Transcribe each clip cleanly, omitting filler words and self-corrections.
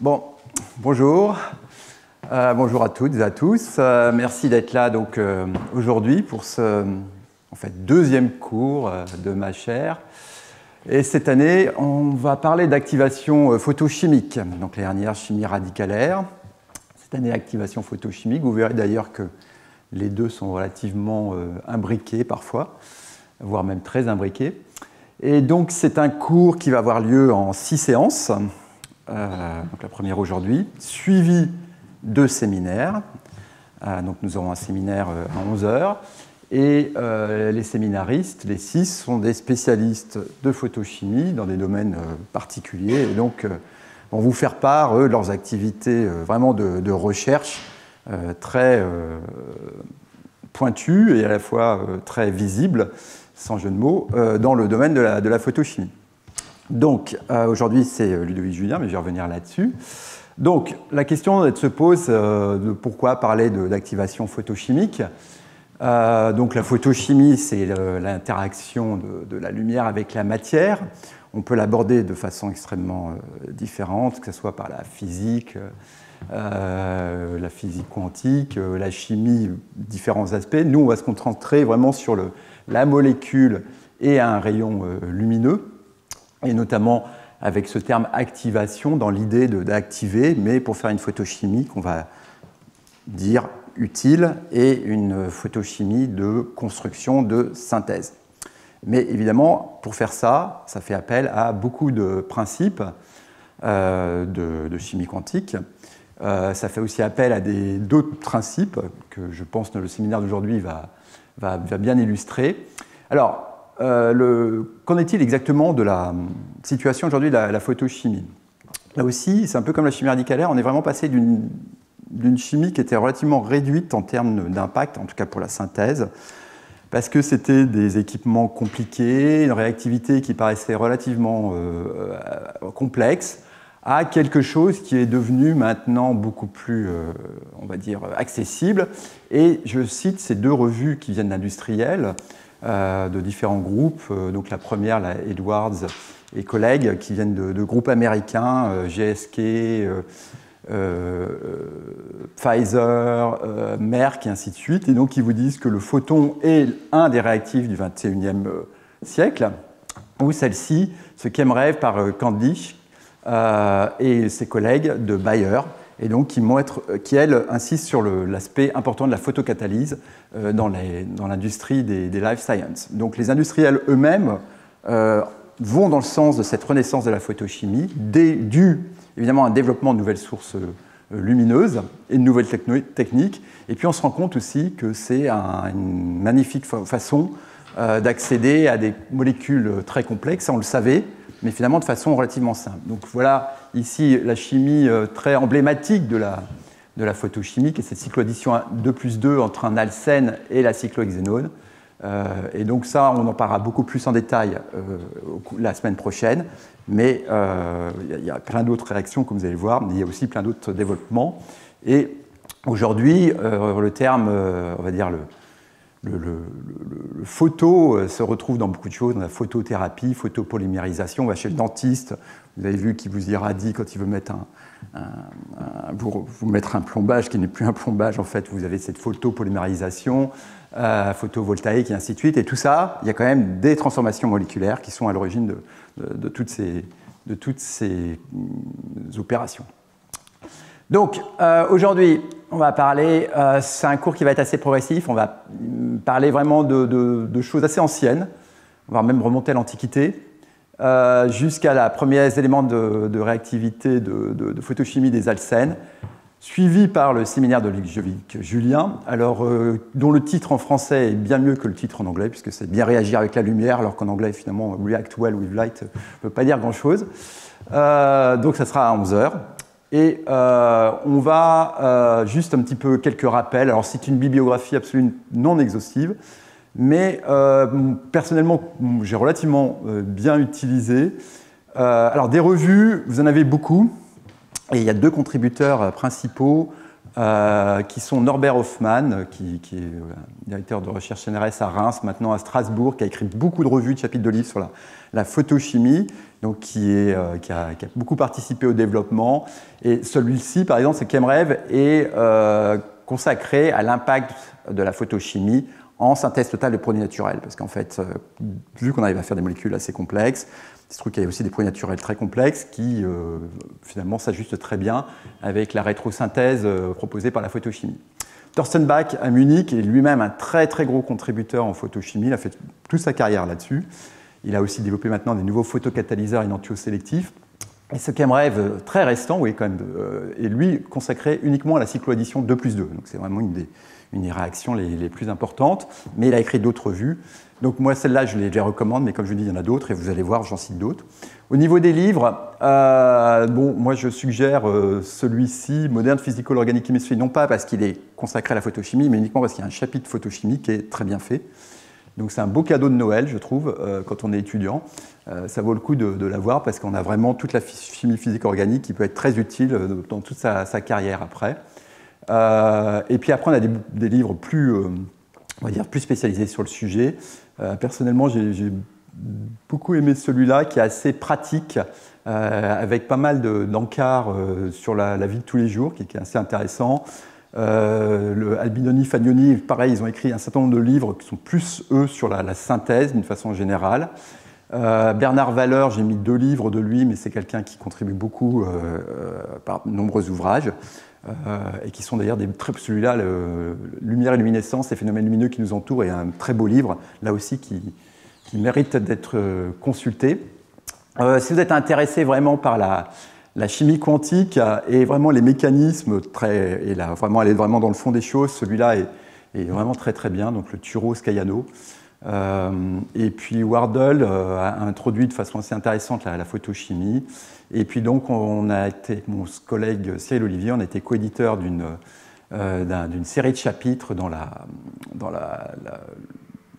Bon, bonjour. Bonjour à toutes et à tous. Merci d'être là aujourd'hui pour ce deuxième cours de ma chaire. Et cette année, on va parler d'activation photochimique. Donc l'année dernière, chimie radicalaire. Cette année, activation photochimique. Vous verrez d'ailleurs que les deux sont relativement imbriqués parfois, voire même très imbriqués. Et donc c'est un cours qui va avoir lieu en 6 séances. Donc la première aujourd'hui, suivie de séminaires. Donc nous aurons un séminaire à 11 h. Et les séminaristes, les 6, sont des spécialistes de photochimie dans des domaines particuliers. Et donc vont vous faire part, eux, de leurs activités vraiment de recherche très pointues et à la fois très visibles, sans jeu de mots, dans le domaine de la photochimie. Donc, aujourd'hui, c'est Ludovic Julien, mais je vais revenir là-dessus. Donc, la question se pose de pourquoi parler d'activation photochimique. Donc, la photochimie, c'est l'interaction de la lumière avec la matière. On peut l'aborder de façon extrêmement différente, que ce soit par la physique quantique, la chimie, différents aspects. Nous, on va se concentrer vraiment sur la molécule et un rayon lumineux, et notamment avec ce terme activation dans l'idée d'activer, mais pour faire une photochimie qu'on va dire utile et une photochimie de construction, de synthèse. Mais évidemment, pour faire ça, ça fait appel à beaucoup de principes de chimie quantique. Ça fait aussi appel à d'autres principes que je pense que le séminaire d'aujourd'hui va bien illustrer. Alors, qu'en est-il exactement de la situation aujourd'hui de la photochimie? Là aussi, c'est un peu comme la chimie radicalaire, on est vraiment passé d'une chimie qui était relativement réduite en termes d'impact, en tout cas pour la synthèse, parce que c'était des équipements compliqués, une réactivité qui paraissait relativement complexe, à quelque chose qui est devenu maintenant beaucoup plus, on va dire, accessible. Et je cite ces deux revues qui viennent d'industriels, de différents groupes. Donc la première, la Edwards et collègues, qui viennent de groupes américains, GSK, Pfizer, Merck et ainsi de suite, et donc qui vous disent que le photon est un des réactifs du XXIe siècle, ou celle-ci, ce qu'aimerait par Candish et ses collègues de Bayer, et donc qui elles insistent sur l'aspect important de la photocatalyse dans l'industrie des life science. Donc les industriels eux-mêmes vont dans le sens de cette renaissance de la photochimie, dû évidemment à un développement de nouvelles sources lumineuses et de nouvelles techniques. Et puis on se rend compte aussi que c'est une magnifique façon d'accéder à des molécules très complexes, on le savait, mais finalement de façon relativement simple. Donc voilà ici la chimie très emblématique de la photochimie, qui est cette cycloaddition 2+2 entre un alcène et la cyclohexénone. Et donc ça, on en parlera beaucoup plus en détail la semaine prochaine, mais il y a plein d'autres réactions, comme vous allez voir, mais il y a aussi plein d'autres développements. Et aujourd'hui, le terme, on va dire le photo se retrouve dans beaucoup de choses, dans la photothérapie, photopolymérisation. On va chez le dentiste, vous avez vu qu'il vous irradie quand il veut mettre vous mettre un plombage qui n'est plus un plombage, en fait, vous avez cette photopolymérisation, photovoltaïque et ainsi de suite. Et tout ça, il y a quand même des transformations moléculaires qui sont à l'origine de toutes ces opérations. Donc, aujourd'hui, on va parler, c'est un cours qui va être assez progressif, on va parler vraiment de choses assez anciennes, on va même remonter à l'Antiquité, jusqu'à la premiers éléments de réactivité de photochimie des alcènes, suivi par le séminaire de Ludovic Julien, alors, dont le titre en français est bien mieux que le titre en anglais, puisque c'est bien réagir avec la lumière, alors qu'en anglais, finalement, react well with light ne veut pas dire grand-chose. Donc ça sera à 11 h. Et on va juste un petit peu quelques rappels. Alors c'est une bibliographie absolument non exhaustive, mais personnellement, j'ai relativement bien utilisé. Alors des revues, vous en avez beaucoup, et il y a deux contributeurs principaux qui sont Norbert Hoffmann, qui est directeur de recherche CNRS à Reims, maintenant à Strasbourg, qui a écrit beaucoup de revues, de chapitres de livres sur la photochimie, donc qui a beaucoup participé au développement. Et celui-ci, par exemple, c'est ChemRev, est consacré à l'impact de la photochimie en synthèse totale de produits naturels. Parce qu'en fait, vu qu'on arrive à faire des molécules assez complexes, il se trouve qu'il y a aussi des produits naturels très complexes qui, finalement, s'ajustent très bien avec la rétrosynthèse proposée par la photochimie. Thorsten Bach, à Munich, est lui-même un très, très gros contributeur en photochimie. Il a fait toute sa carrière là-dessus. Il a aussi développé maintenant des nouveaux photocatalyseurs énantiosélectifs. Et ce ChemRev très récent, oui, quand même, est lui consacré uniquement à la cycloaddition 2+2. Donc c'est vraiment une des réactions les plus importantes. Mais il a écrit d'autres revues. Donc moi, celle-là, je les recommande, mais comme je vous dis, il y en a d'autres, et vous allez voir, j'en cite d'autres. Au niveau des livres, moi je suggère celui-ci, Modern Physical Organic Chemistry, non pas parce qu'il est consacré à la photochimie, mais uniquement parce qu'il y a un chapitre photochimie qui est très bien fait. Donc c'est un beau cadeau de Noël, je trouve, quand on est étudiant. Ça vaut le coup de l'avoir parce qu'on a vraiment toute la chimie physique organique qui peut être très utile dans toute sa carrière après. Et puis après, on a des livres plus, on va dire, plus spécialisés sur le sujet. Personnellement, j'ai beaucoup aimé celui-là qui est assez pratique, avec pas mal d'encarts sur la vie de tous les jours, qui est assez intéressant. Le Albinoni, Fagnoni, pareil, ils ont écrit un certain nombre de livres qui sont plus, eux, sur la synthèse d'une façon générale. Bernard Valeur, j'ai mis 2 livres de lui, mais c'est quelqu'un qui contribue beaucoup par de nombreux ouvrages, et qui sont d'ailleurs celui-là, Lumière et luminescence, les phénomènes lumineux qui nous entourent, est un très beau livre, là aussi, qui mérite d'être consulté. Si vous êtes intéressé vraiment par la chimie quantique et vraiment les mécanismes, vraiment aller vraiment dans le fond des choses, celui-là est vraiment très très bien, donc le Thureau-Scaiano. Et puis Wardle a introduit de façon assez intéressante la photochimie. Et puis donc on a été, mon collègue Cyril Olivier, on a été coéditeur d'une série de chapitres dans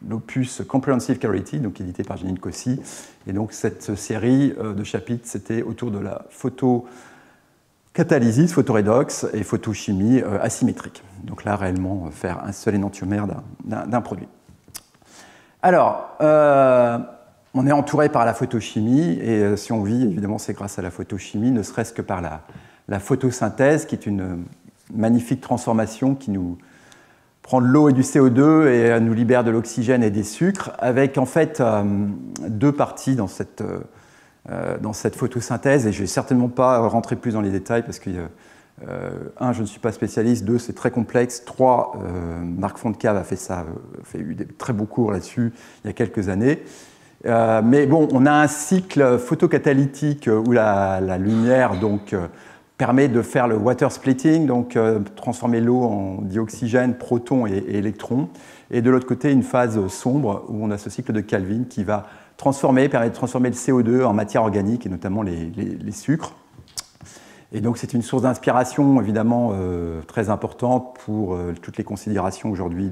l'opus Comprehensive Clarity, donc édité par Janine Cossy. Et donc cette série de chapitres, c'était autour de la photocatalysis, photoredox et photochimie asymétrique. Donc là, réellement, faire un seul énantiomère d'un produit. Alors, on est entouré par la photochimie, et si on vit, évidemment, c'est grâce à la photochimie, ne serait-ce que par la photosynthèse, qui est une magnifique transformation qui nous prend de l'eau et du CO2 et nous libère de l'oxygène et des sucres, avec en fait 2 parties dans cette photosynthèse, et je ne vais certainement pas rentrer plus dans les détails parce que 1, je ne suis pas spécialiste, 2, c'est très complexe, 3, Marc Fontcave a eu des très beaux cours là-dessus il y a quelques années. Mais bon, on a un cycle photocatalytique où la lumière donc, permet de faire le water splitting, donc transformer l'eau en dioxygène, protons et électrons. Et de l'autre côté, une phase sombre où on a ce cycle de Calvin qui va permet de transformer le CO2 en matière organique et notamment les sucres. Et donc c'est une source d'inspiration évidemment très importante pour toutes les considérations aujourd'hui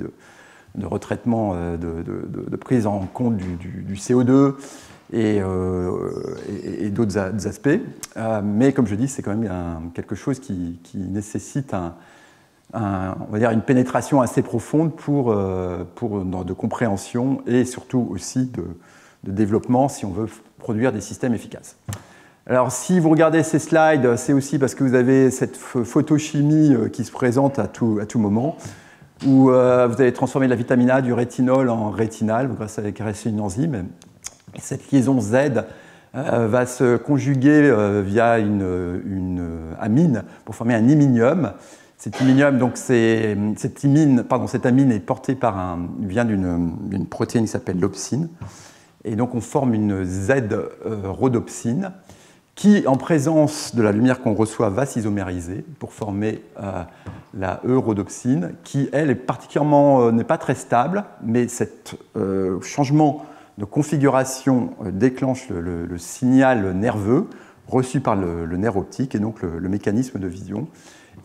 de retraitement, de prise en compte du CO2 et d'autres aspects. Mais comme je dis, c'est quand même quelque chose qui nécessite on va dire une pénétration assez profonde de compréhension et surtout aussi de développement si on veut produire des systèmes efficaces. Alors, si vous regardez ces slides, c'est aussi parce que vous avez cette photochimie qui se présente à tout moment, où vous allez transformer de la vitamine A, du rétinol en rétinal, grâce à une enzyme. Et cette liaison Z va se conjuguer via une amine pour former un iminium. Cet iminium, donc cette amine est portée vient d'une protéine qui s'appelle l'opsine. Et donc on forme une Z-rhodopsine qui, en présence de la lumière qu'on reçoit, va s'isomériser pour former la E-rhodopsine, qui, elle, n'est pas très stable, mais cet changement de configuration déclenche le signal nerveux reçu par le nerf optique, et donc le mécanisme de vision.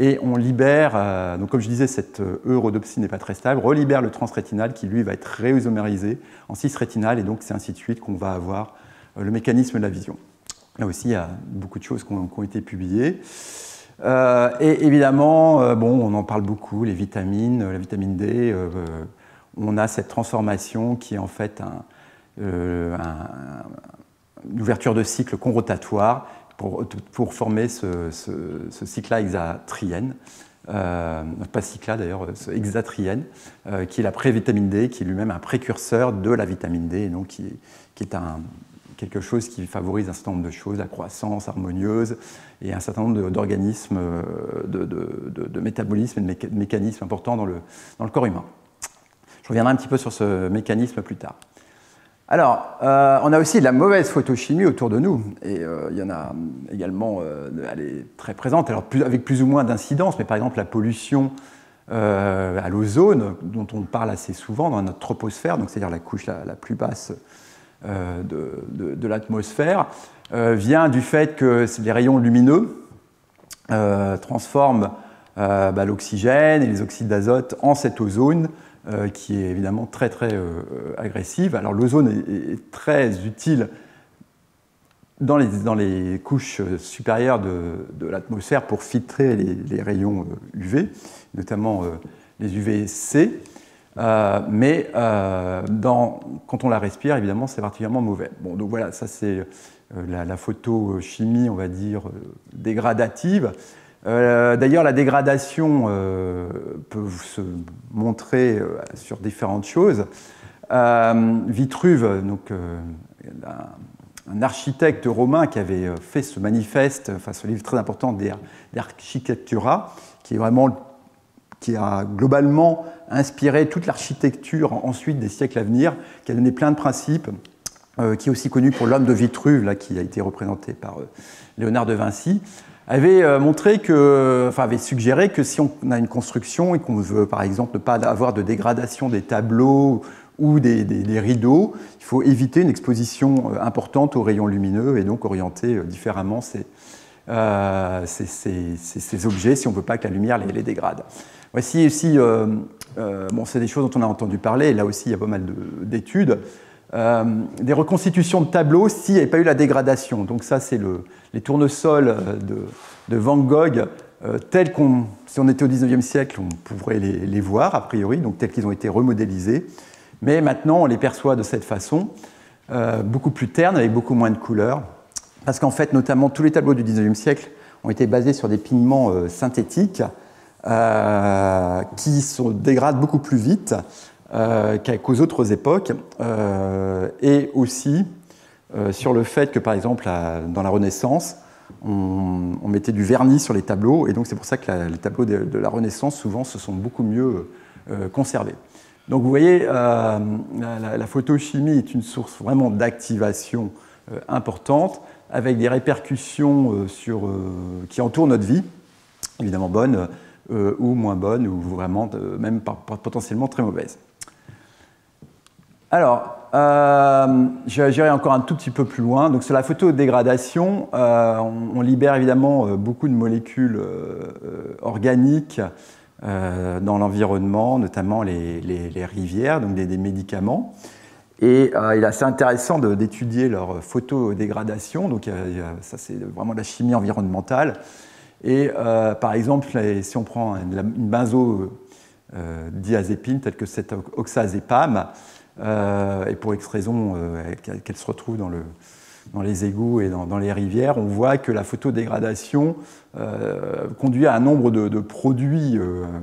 Et on libère, donc comme je disais, cette E-rhodopsine n'est pas très stable, relibère le transrétinal qui, lui, va être réisomérisé en cis-rétinal, et donc c'est ainsi de suite qu'on va avoir le mécanisme de la vision. Là aussi, il y a beaucoup de choses qui ont été publiées. Et évidemment, bon, on en parle beaucoup, les vitamines, la vitamine D, on a cette transformation qui est en fait une ouverture de cycle conrotatoire pour former ce cycle-là hexatriène, pas cycle-là d'ailleurs, ce hexatriène, qui est la prévitamine D, qui est lui-même un précurseur de la vitamine D, et donc qui est quelque chose qui favorise un certain nombre de choses, la croissance harmonieuse et un certain nombre d'organismes, de métabolismes et de mécanismes importants dans le corps humain. Je reviendrai un petit peu sur ce mécanisme plus tard. Alors, on a aussi de la mauvaise photochimie autour de nous, et il y en a également, elle est très présente, alors avec plus ou moins d'incidence, mais par exemple la pollution à l'ozone, dont on parle assez souvent dans notre troposphère, donc c'est-à-dire la couche la plus basse de l'atmosphère, vient du fait que les rayons lumineux transforment l'oxygène et les oxydes d'azote en cette ozone, qui est évidemment très très agressive. Alors l'ozone est très utile dans les couches supérieures de l'atmosphère pour filtrer les rayons UV, notamment les UVC, mais quand on la respire, évidemment, c'est particulièrement mauvais. Bon, donc voilà, ça c'est la photochimie, on va dire, dégradative. D'ailleurs, la dégradation peut se montrer sur différentes choses. Vitruve, donc, un architecte romain qui avait fait ce manifeste, enfin ce livre très important De Architectura, qui a globalement inspiré toute l'architecture ensuite des siècles à venir, qui a donné plein de principes, qui est aussi connu pour l'homme de Vitruve, là, qui a été représenté par Léonard de Vinci, avait avait suggéré que si on a une construction et qu'on veut, par exemple, ne pas avoir de dégradation des tableaux ou des rideaux, il faut éviter une exposition importante aux rayons lumineux et donc orienter différemment ces objets si on ne veut pas que la lumière les dégrade. Voici aussi, c'est des choses dont on a entendu parler, et là aussi il y a pas mal d'études, des reconstitutions de tableaux s'il n'y avait pas eu la dégradation. Donc ça, c'est les tournesols de Van Gogh, tels si on était au XIXe siècle, on pourrait les voir, a priori, donc tels qu'ils ont été remodélisés. Mais maintenant, on les perçoit de cette façon, beaucoup plus ternes, avec beaucoup moins de couleurs, parce qu'en fait, notamment, tous les tableaux du XIXe siècle ont été basés sur des pigments synthétiques qui se dégradent beaucoup plus vite qu'aux autres époques, et aussi sur le fait que, par exemple, dans la Renaissance, on mettait du vernis sur les tableaux, et donc c'est pour ça que les tableaux de la Renaissance, souvent, se sont beaucoup mieux conservés. Donc vous voyez, la photochimie est une source vraiment d'activation importante, avec des répercussions qui entourent notre vie, évidemment bonnes ou moins bonnes, ou vraiment même potentiellement très mauvaises. Alors, j'irai encore un tout petit peu plus loin. Donc sur la photodégradation, on libère évidemment beaucoup de molécules organiques dans l'environnement, notamment les rivières, donc des médicaments. Et il est assez intéressant d'étudier leur photodégradation. Donc ça, c'est vraiment de la chimie environnementale. Et par exemple, si on prend une benzodiazépine telle que cette oxazépam, et pour X raison qu'elle se retrouve dans les égouts et dans les rivières, on voit que la photodégradation conduit à un nombre de produits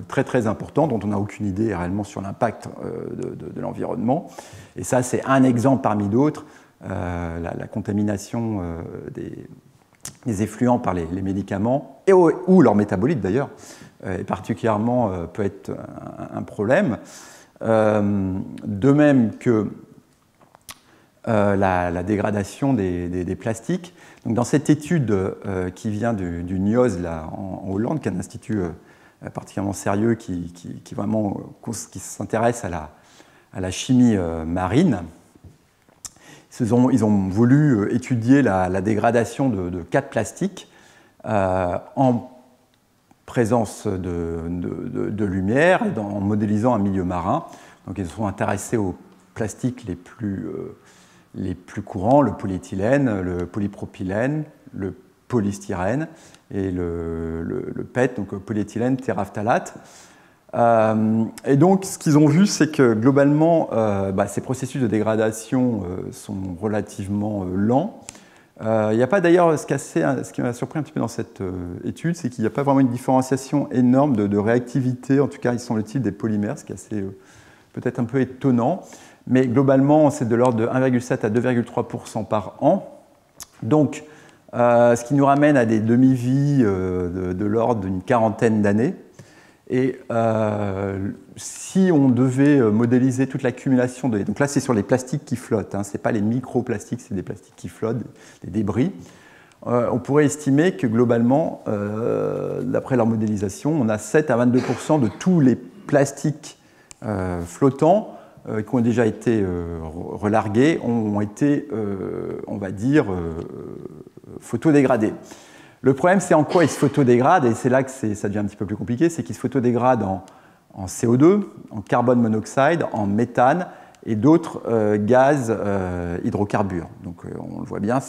très très importants dont on n'a aucune idée réellement sur l'impact de l'environnement. Et ça, c'est un exemple parmi d'autres, la contamination des effluents par les médicaments, ou leurs métabolites d'ailleurs, et particulièrement peut être un problème. De même que la dégradation des plastiques. Donc, dans cette étude qui vient du NIOS là, en Hollande, qui est un institut particulièrement sérieux qui s'intéresse à la chimie marine, ils ont voulu étudier la dégradation de 4 plastiques en présence de lumière, en modélisant un milieu marin. Donc, ils se sont intéressés aux plastiques les plus courants, le polyéthylène, le polypropylène, le polystyrène, et le PET, donc polyéthylène terephthalate. Et donc, ce qu'ils ont vu, c'est que globalement, ces processus de dégradation sont relativement lents. Il n'y a pas d'ailleurs, ce qui m'a surpris un petit peu dans cette étude, c'est qu'il n'y a pas vraiment une différenciation énorme de réactivité, en tout cas, il semble-t-il, des polymères, ce qui est assez peut-être un peu étonnant. Mais globalement, c'est de l'ordre de 1,7 à 2,3% par an. Donc, ce qui nous ramène à des demi-vies de l'ordre d'une quarantaine d'années. Et si on devait modéliser toute l'accumulation de... Donc là, c'est sur les plastiques qui flottent, hein, ce n'est pas les microplastiques, c'est des plastiques qui flottent, des débris. On pourrait estimer que globalement, d'après leur modélisation, on a 7 à 22% de tous les plastiques flottants qui ont déjà été relargués, ont été, on va dire, photodégradés. Le problème, c'est en quoi ils se photodégradent, et c'est là que ça devient un petit peu plus compliqué, c'est qu'ils se photodégradent en CO2, en carbone monoxyde, en méthane et d'autres gaz hydrocarbures. Donc on le voit bien,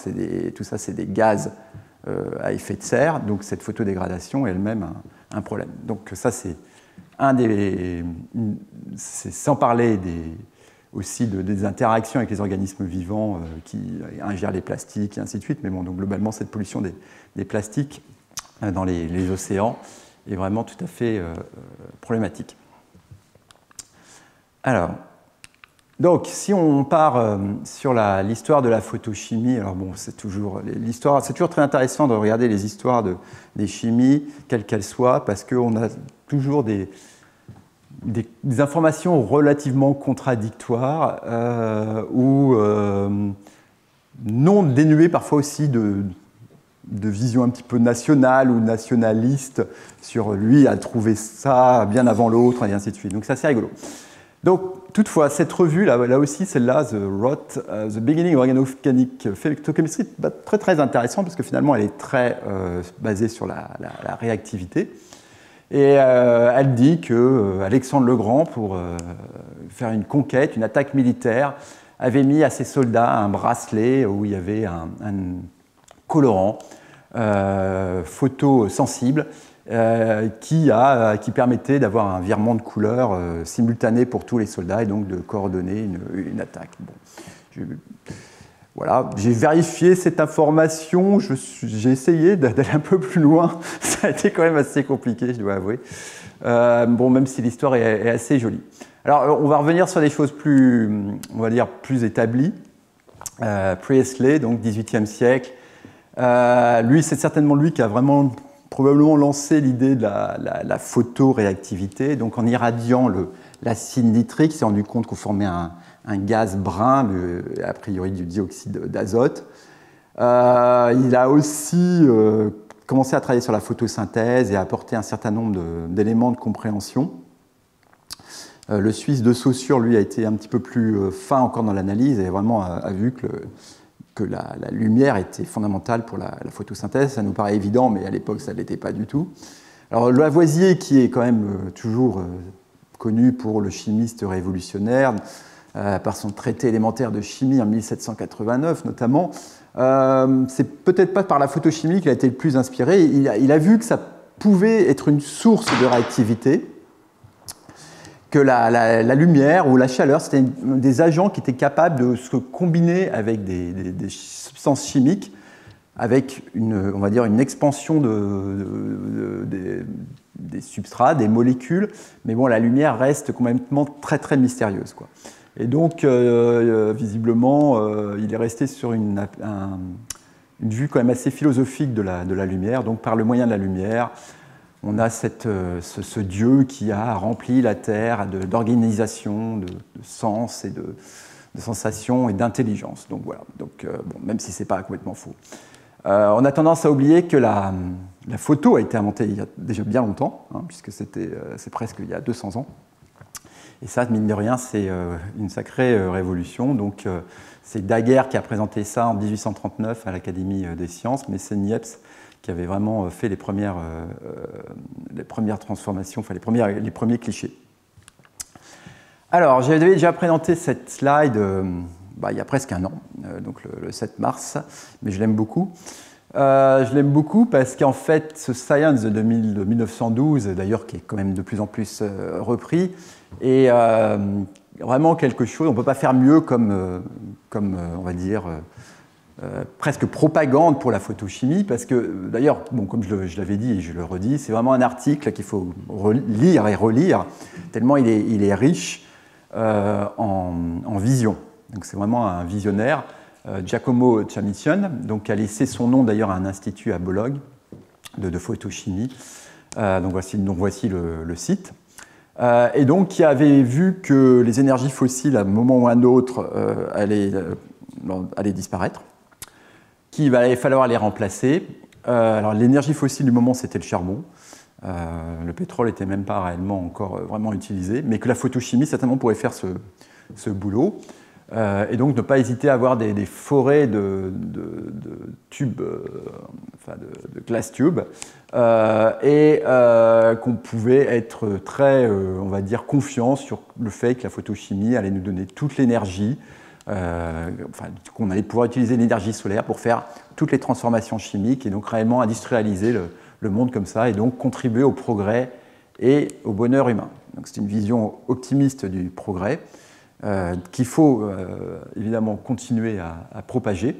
tout ça c'est des gaz à effet de serre, donc cette photodégradation est elle-même un problème. Donc ça c'est c'est sans parler aussi des interactions avec les organismes vivants qui ingèrent les plastiques et ainsi de suite, mais bon, donc globalement cette pollution des plastiques dans les océans est vraiment tout à fait problématique. Alors, donc si on part sur l'histoire de la photochimie, alors bon, c'est toujours très intéressant de regarder les histoires des chimies, quelles qu'elles soient, parce qu'on a toujours des informations relativement contradictoires ou non dénuées parfois aussi de vision un petit peu nationale ou nationaliste sur lui a trouvé ça bien avant l'autre et ainsi de suite. Donc c'est assez rigolo. Donc toutefois, cette revue, là aussi, celle-là, The Beginning of Organic Phytochemistry, très très intéressante parce que finalement elle est très basée sur la réactivité. Et elle dit que Alexandre le Grand, pour faire une conquête, une attaque militaire, avait mis à ses soldats un bracelet où il y avait un colorant photosensible qui permettait d'avoir un virement de couleur simultané pour tous les soldats et donc de coordonner une attaque. Bon, voilà, j'ai vérifié cette information, j'ai essayé d'aller un peu plus loin, ça a été quand même assez compliqué, je dois avouer. Bon, même si l'histoire est assez jolie. Alors, on va revenir sur des choses plus, on va dire, plus établies. Priestley, donc 18e siècle. Lui, c'est certainement lui qui a vraiment probablement lancé l'idée de la photoréactivité. Donc, en irradiant l'acide nitrique, il s'est rendu compte qu'on formait un gaz brun, a priori du dioxyde d'azote. Il a aussi commencé à travailler sur la photosynthèse et à apporter un certain nombre d'éléments de compréhension. Le Suisse de Saussure, lui, a été un petit peu plus fin encore dans l'analyse et vraiment a vu que la lumière était fondamentale pour la photosynthèse. Ça nous paraît évident, mais à l'époque, ça ne l'était pas du tout. Alors Lavoisier, qui est quand même toujours connu pour le chimiste révolutionnaire, par son traité élémentaire de chimie en 1789 notamment, c'est peut-être pas par la photochimie qu'il a été le plus inspiré. Il a vu que ça pouvait être une source de réactivité, que la lumière ou la chaleur, c'était des agents qui étaient capables de se combiner avec des substances chimiques, avec on va dire une expansion des substrats, des molécules, mais bon, la lumière reste complètement très très mystérieuse, quoi. Et donc, visiblement, il est resté sur une vue quand même assez philosophique de la lumière. Donc, par le moyen de la lumière, on a ce Dieu qui a rempli la Terre d'organisation, de sens et de sensations et d'intelligence. Donc voilà, bon, même si ce n'est pas complètement faux. On a tendance à oublier que la photo a été inventée il y a déjà bien longtemps, hein, puisque c'est presque il y a 200 ans. Et ça, mine de rien, c'est une sacrée révolution. Donc, c'est Daguerre qui a présenté ça en 1839 à l'Académie des sciences, mais c'est Niepce qui avait vraiment fait les premières transformations, enfin les premiers clichés. Alors, j'avais déjà présenté cette slide il y a presque un an, donc le 7 mars, mais je l'aime beaucoup. Je l'aime beaucoup parce qu'en fait, ce Science de 1912, d'ailleurs, qui est quand même de plus en plus repris, est vraiment quelque chose, on ne peut pas faire mieux comme on va dire, presque propagande pour la photochimie, parce que, d'ailleurs, bon, comme je l'avais dit et je le redis, c'est vraiment un article qu'il faut lire et relire, tellement il est riche en vision. Donc c'est vraiment un visionnaire. Giacomo Chamicion, donc, qui a laissé son nom d'ailleurs à un institut à Bologne de photochimie. Donc voici le site. Et donc qui avait vu que les énergies fossiles, à un moment ou à un autre, allaient disparaître, qu'il allait falloir les remplacer. Alors l'énergie fossile du moment, c'était le charbon. Le pétrole n'était même pas réellement encore vraiment utilisé, mais que la photochimie, certainement, pourrait faire ce boulot. Et donc ne pas hésiter à avoir des forêts de tubes, de glass tubes, et qu'on pouvait être très, on va dire, confiant sur le fait que la photochimie allait nous donner toute l'énergie, qu'on allait pouvoir utiliser l'énergie solaire pour faire toutes les transformations chimiques et donc réellement industrialiser le monde comme ça et donc contribuer au progrès et au bonheur humain. Donc c'est une vision optimiste du progrès. Qu'il faut évidemment continuer à propager.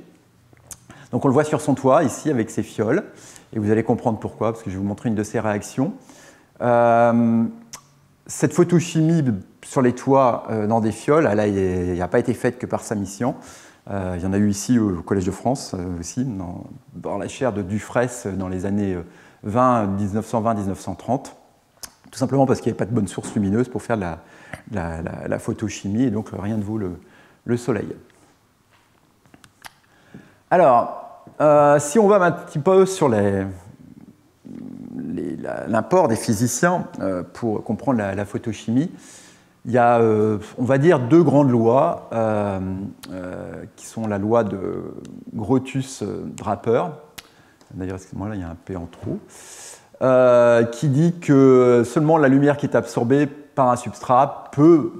Donc on le voit sur son toit, ici, avec ses fioles, et vous allez comprendre pourquoi, parce que je vais vous montrer une de ses réactions. Cette photochimie sur les toits dans des fioles, elle n'a pas été faite que par sa mission. Il y en a eu ici au Collège de France aussi, dans la chaire de Dufraisse dans les années 1920-1930, tout simplement parce qu'il n'y avait pas de bonne source lumineuse pour faire la photochimie, et donc rien ne vaut le soleil. Alors, si on va un petit peu sur l'apport des physiciens pour comprendre la photochimie, il y a, on va dire, deux grandes lois qui sont la loi de Grotius-Draper, d'ailleurs, excusez-moi, là il y a un P en trop, qui dit que seulement la lumière qui est absorbée par un substrat peut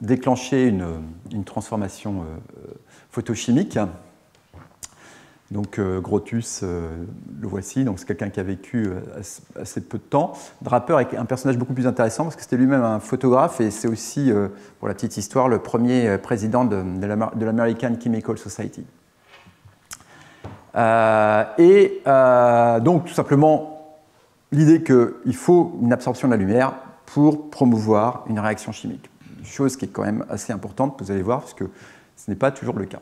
déclencher une transformation photochimique. Donc Grotius, le voici, donc c'est quelqu'un qui a vécu assez peu de temps. Draper est un personnage beaucoup plus intéressant parce que c'était lui-même un photographe et c'est aussi, pour la petite histoire, le premier président de l'American Chemical Society. Donc tout simplement l'idée qu'il faut une absorption de la lumière pour promouvoir une réaction chimique. Chose qui est quand même assez importante, vous allez voir, parce que ce n'est pas toujours le cas.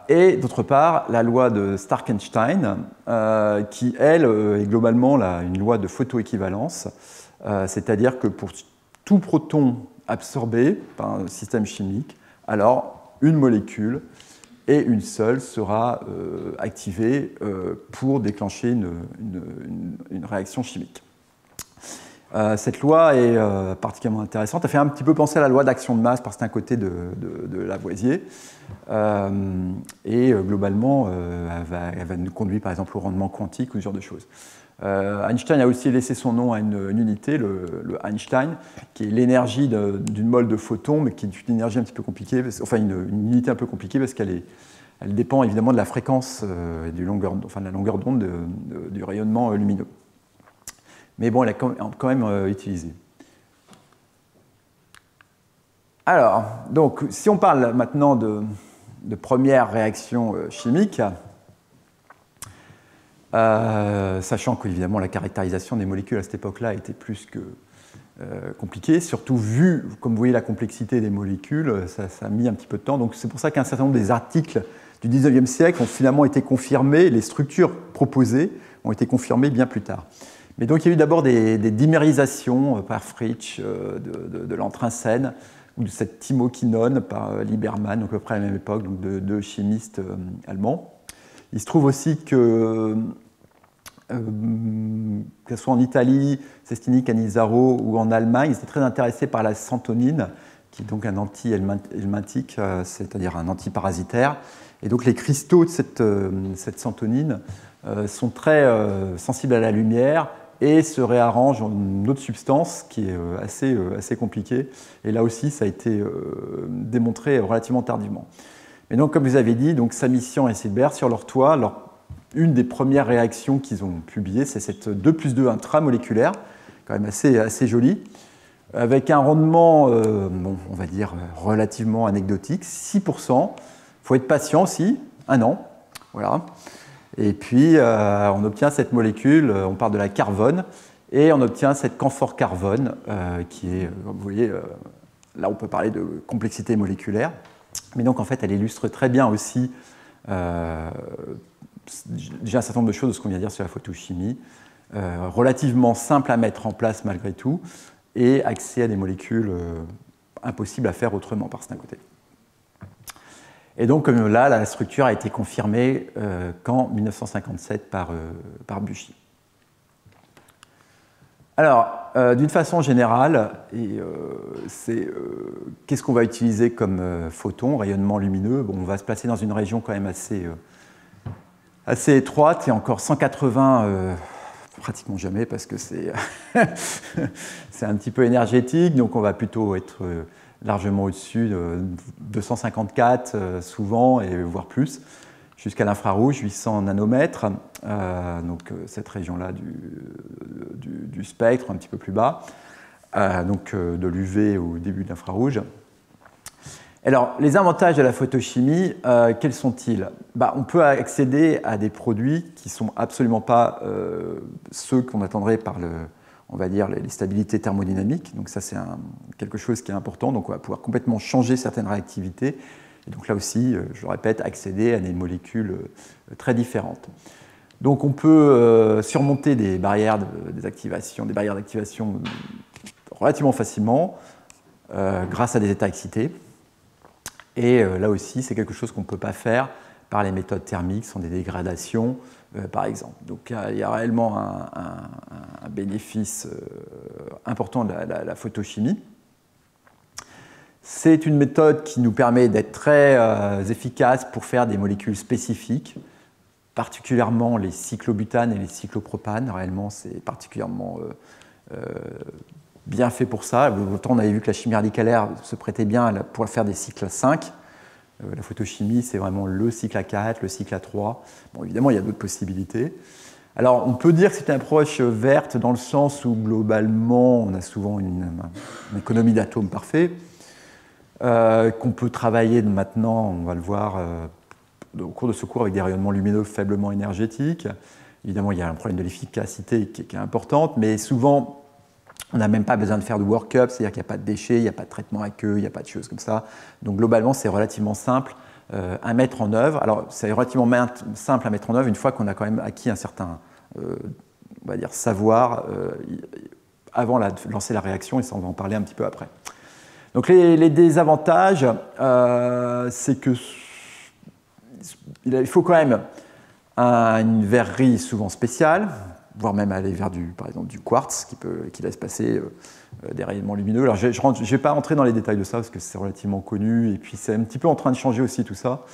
Et d'autre part, la loi de Stark-Einstein, qui, elle, est globalement une loi de photoéquivalence, c'est-à-dire que pour tout proton absorbé par un système chimique, alors une molécule et une seule sera activée pour déclencher une réaction chimique. Cette loi est particulièrement intéressante. Elle fait un petit peu penser à la loi d'action de masse par certains côtés de Lavoisier. Et globalement, elle va nous conduire par exemple au rendement quantique ou ce genre de choses. Einstein a aussi laissé son nom à une unité, le Einstein, qui est l'énergie d'une mole de photons, mais qui est une énergie un petit peu compliquée, enfin une unité un peu compliquée parce qu'elle dépend évidemment de la fréquence et de la longueur d'onde du rayonnement lumineux. Mais bon, elle est quand même utilisée. Alors, donc, si on parle maintenant de premières réactions chimiques, sachant qu'évidemment la caractérisation des molécules à cette époque-là était plus que compliquée, surtout vu, comme vous voyez, la complexité des molécules, ça a mis un petit peu de temps. Donc c'est pour ça qu'un certain nombre des articles du 19e siècle ont finalement été confirmés, les structures proposées ont été confirmées bien plus tard. Mais donc il y a eu d'abord des dimérisations par Fritsch de l'anthracène, ou de cette thymoquinone par Liebermann, donc à peu près à la même époque, donc deux chimistes allemands. Il se trouve aussi que ce soit en Italie, Sestini, Cannizzaro, ou en Allemagne, ils étaient très intéressés par la santonine, qui est donc un anti-helminthique, c'est-à-dire un antiparasitaire. Et donc les cristaux de cette santonine sont très sensibles à la lumière et se réarrangent en une autre substance qui est assez compliquée. Et là aussi, ça a été démontré relativement tardivement. Mais donc, comme vous avez dit, donc Samissian et Silbert, sur leur toit, une des premières réactions qu'ils ont publiées, c'est cette 2+2 intramoléculaire, quand même assez jolie, avec un rendement, bon, on va dire, relativement anecdotique, 6%. Il faut être patient aussi, 1 an. Voilà. Et puis, on obtient cette molécule, on part de la carbone, et on obtient cette camphore carbone, qui est, vous voyez, là on peut parler de complexité moléculaire. Mais donc, en fait, elle illustre très bien aussi déjà un certain nombre de choses de ce qu'on vient de dire sur la photochimie, relativement simple à mettre en place malgré tout, et accès à des molécules impossibles à faire autrement par certains côtés. Et donc, comme là, la structure a été confirmée qu'en 1957 par Buchy. Alors, d'une façon générale, qu'est-ce qu'on va utiliser comme photon, rayonnement lumineux? Bon, on va se placer dans une région quand même assez étroite, et encore 180, pratiquement jamais, parce que c'est un petit peu énergétique, donc on va plutôt être largement au-dessus de 254 souvent, et voire plus, jusqu'à l'infrarouge, 800 nanomètres, donc cette région-là du spectre, un petit peu plus bas, donc de l'UV au début de l'infrarouge. Alors, les avantages de la photochimie, quels sont-ils? On peut accéder à des produits qui ne sont absolument pas ceux qu'on attendrait par on va dire, les stabilités thermodynamiques. Donc ça, c'est quelque chose qui est important. Donc on va pouvoir complètement changer certaines réactivités. Et donc là aussi, je le répète, accéder à des molécules très différentes. Donc on peut surmonter des barrières d'activation relativement facilement grâce à des états excités. Et là aussi, c'est quelque chose qu'on ne peut pas faire par les méthodes thermiques, sans des dégradations, par exemple. Donc il y a réellement un bénéfice important de la photochimie. C'est une méthode qui nous permet d'être très efficace pour faire des molécules spécifiques, particulièrement les cyclobutanes et les cyclopropanes. Réellement, c'est particulièrement bien fait pour ça. Autant on avait vu que la chimie radicalaire se prêtait bien pour faire des cycles à 5. La photochimie, c'est vraiment le cycle à 4, le cycle à 3. Bon, évidemment, il y a d'autres possibilités. Alors, on peut dire que c'est une approche verte dans le sens où, globalement, on a souvent une économie d'atomes parfait, qu'on peut travailler maintenant, on va le voir au cours de ce cours, avec des rayonnements lumineux faiblement énergétiques. Évidemment, il y a un problème de l'efficacité qui est importante, mais souvent, on n'a même pas besoin de faire de work-up, c'est-à-dire qu'il n'y a pas de déchets, il n'y a pas de traitement à queue, il n'y a pas de choses comme ça. Donc globalement, c'est relativement simple à mettre en œuvre. Alors, c'est relativement simple à mettre en œuvre une fois qu'on a quand même acquis un certain on va dire, savoir avant de lancer la réaction, et ça, on va en parler un petit peu après. Donc les désavantages, c'est que il faut quand même une verrerie souvent spéciale, voire même aller vers par exemple du quartz qui laisse passer des rayonnements lumineux. Alors je ne vais pas rentrer dans les détails de ça parce que c'est relativement connu et puis c'est un petit peu en train de changer aussi tout ça.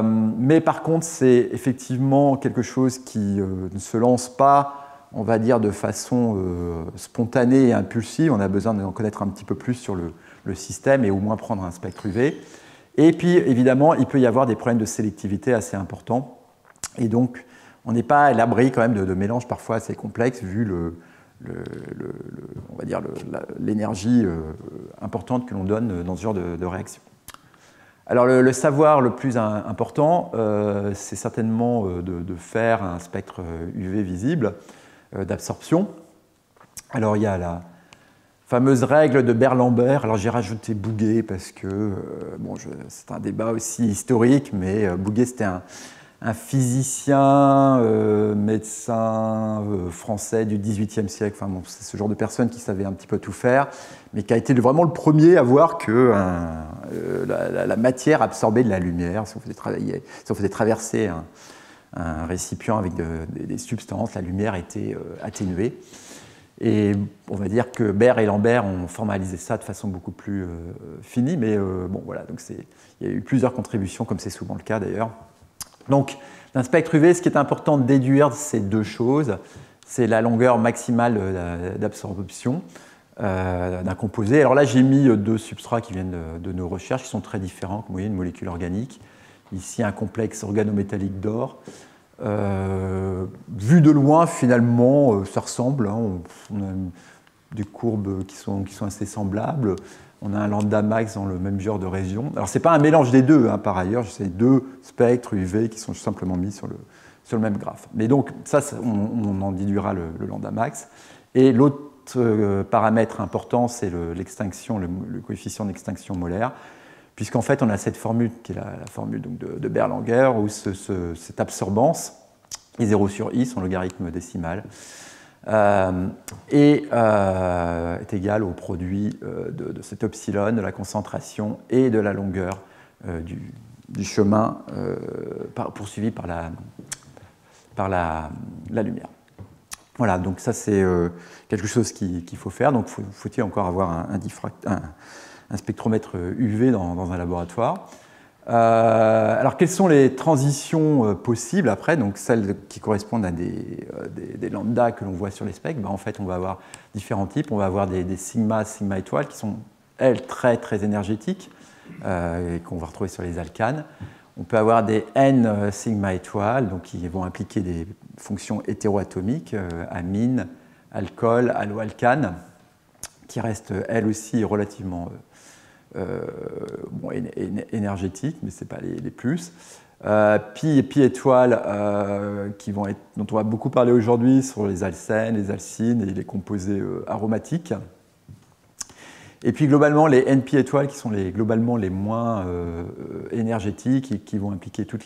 Mais par contre, c'est effectivement quelque chose qui ne se lance pas, on va dire, de façon spontanée et impulsive. On a besoin d'en connaître un petit peu plus sur le système et au moins prendre un spectre UV. Et puis, évidemment, il peut y avoir des problèmes de sélectivité assez importants. Et donc, on n'est pas à l'abri quand même de mélanges parfois assez complexes vu on va dire l'énergie importante que l'on donne dans ce genre de réaction. Alors le savoir le plus important, c'est certainement de faire un spectre UV visible d'absorption. Alors il y a la fameuse règle de Beer-Lambert. Alors j'ai rajouté Bouguer parce que c'est un débat aussi historique, mais Bouguer c'était un physicien, médecin français du XVIIIe siècle. Enfin, c'est ce genre de personne qui savait un petit peu tout faire, mais qui a été vraiment le premier à voir que la matière absorbait de la lumière. Si on faisait traverser un récipient avec des substances, la lumière était atténuée. Et on va dire que Beer et Lambert ont formalisé ça de façon beaucoup plus finie, mais voilà, donc il y a eu plusieurs contributions, comme c'est souvent le cas d'ailleurs. Donc, d'un spectre UV, ce qui est important de déduire, c'est deux choses. C'est la longueur maximale d'absorption d'un composé. Alors là, j'ai mis deux substrats qui viennent de nos recherches, qui sont très différents. Comme vous voyez, une molécule organique. Ici, un complexe organométallique d'or. Vu de loin, finalement, ça ressemble. Hein, on a des courbes qui sont assez semblables. On a un lambda max dans le même genre de région. Alors, ce n'est pas un mélange des deux, hein, par ailleurs. C'est deux spectres UV qui sont simplement mis sur le même graphe. Mais donc, ça on en déduira le lambda max. Et l'autre paramètre important, c'est l'extinction, le coefficient d'extinction molaire, puisqu'en fait, on a cette formule qui est la formule donc, de Berlangher, où cette absorbance, I0 sur I, son logarithme décimal, est égal au produit de cet epsilon, de la concentration et de la longueur du chemin poursuivi par la lumière. Voilà, donc ça c'est quelque chose qu'il faut faire. Donc faut-il encore avoir un spectromètre UV dans un laboratoire. Alors quelles sont les transitions possibles après, donc celles qui correspondent à des lambdas que l'on voit sur les specs? En fait, on va avoir différents types. On va avoir des sigma étoiles qui sont, elles, très très énergétiques et qu'on va retrouver sur les alcanes. On peut avoir des n sigma étoiles, donc qui vont impliquer des fonctions hétéroatomiques, amine, alcool, haloalcane, qui restent elles aussi relativement énergétiques, mais ce n'est pas les plus. Pi et pi étoiles dont on va beaucoup parler aujourd'hui sur les alcènes, les alcynes et les composés aromatiques. Et puis globalement, les NP étoiles qui sont globalement les moins énergétiques et qui vont impliquer tous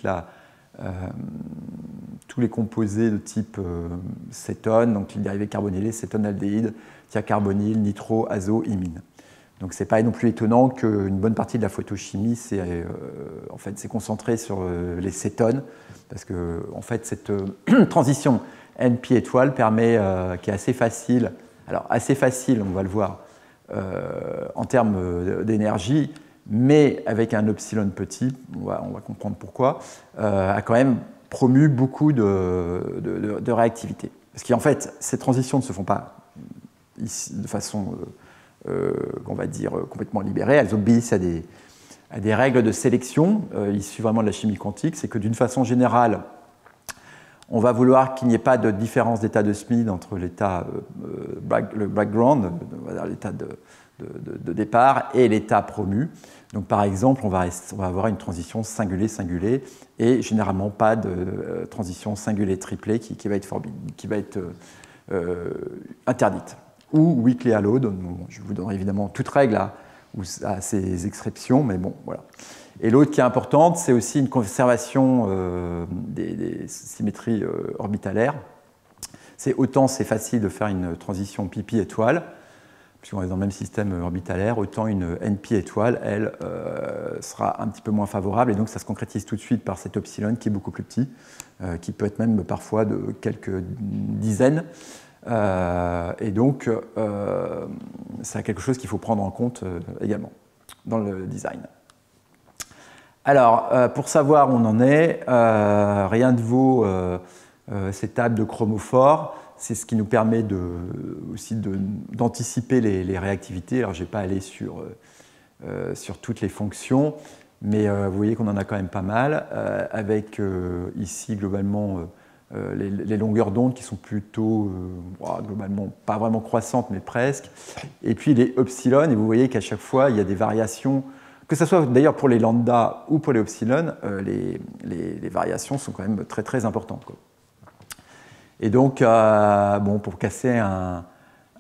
les composés de type cétone, donc les dérivés carbonylés, cétonaldéhyde, thiacarbonyle, nitro, azo, imine. Donc ce n'est pas non plus étonnant qu'une bonne partie de la photochimie s'est concentrée sur les cétones, parce que en fait, cette transition NP étoile permet, qui est assez facile, alors assez facile, on va le voir, en termes d'énergie, mais avec un epsilon petit, on va comprendre pourquoi, a quand même promu beaucoup de réactivité. Parce qu'en fait, ces transitions ne se font pas ici, de façon, on va dire, complètement libérée. Elles obéissent à des règles de sélection issues vraiment de la chimie quantique. C'est que d'une façon générale, on va vouloir qu'il n'y ait pas de différence d'état de Schmid entre l'état, le background, l'état de départ, et l'état promu. Donc par exemple, on va avoir une transition singulier-singulier et généralement pas de transition singulier-triplé qui va être interdite. Ou weakly allowed, je vous donnerai évidemment toute règle à ces exceptions, mais bon, voilà. Et l'autre qui est importante, c'est aussi une conservation des symétries orbitalaires. Autant c'est facile de faire une transition pi-pi étoile, puisqu'on est dans le même système orbitalaire, autant une NP étoile, elle, sera un petit peu moins favorable, et donc ça se concrétise tout de suite par cet epsilon qui est beaucoup plus petit, qui peut être même parfois de quelques dizaines. Et donc, c'est quelque chose qu'il faut prendre en compte également dans le design. Alors, pour savoir où on en est, rien ne vaut ces tables de chromophores. C'est ce qui nous permet aussi d'anticiper les réactivités. Alors, je ne vais pas aller sur toutes les fonctions, mais vous voyez qu'on en a quand même pas mal, avec ici, globalement, les longueurs d'onde qui sont plutôt, globalement, pas vraiment croissantes, mais presque. Et puis les epsilon, et vous voyez qu'à chaque fois, il y a des variations, que ce soit d'ailleurs pour les lambda ou pour les epsilon, les variations sont quand même très très importantes, quoi. Et donc, pour casser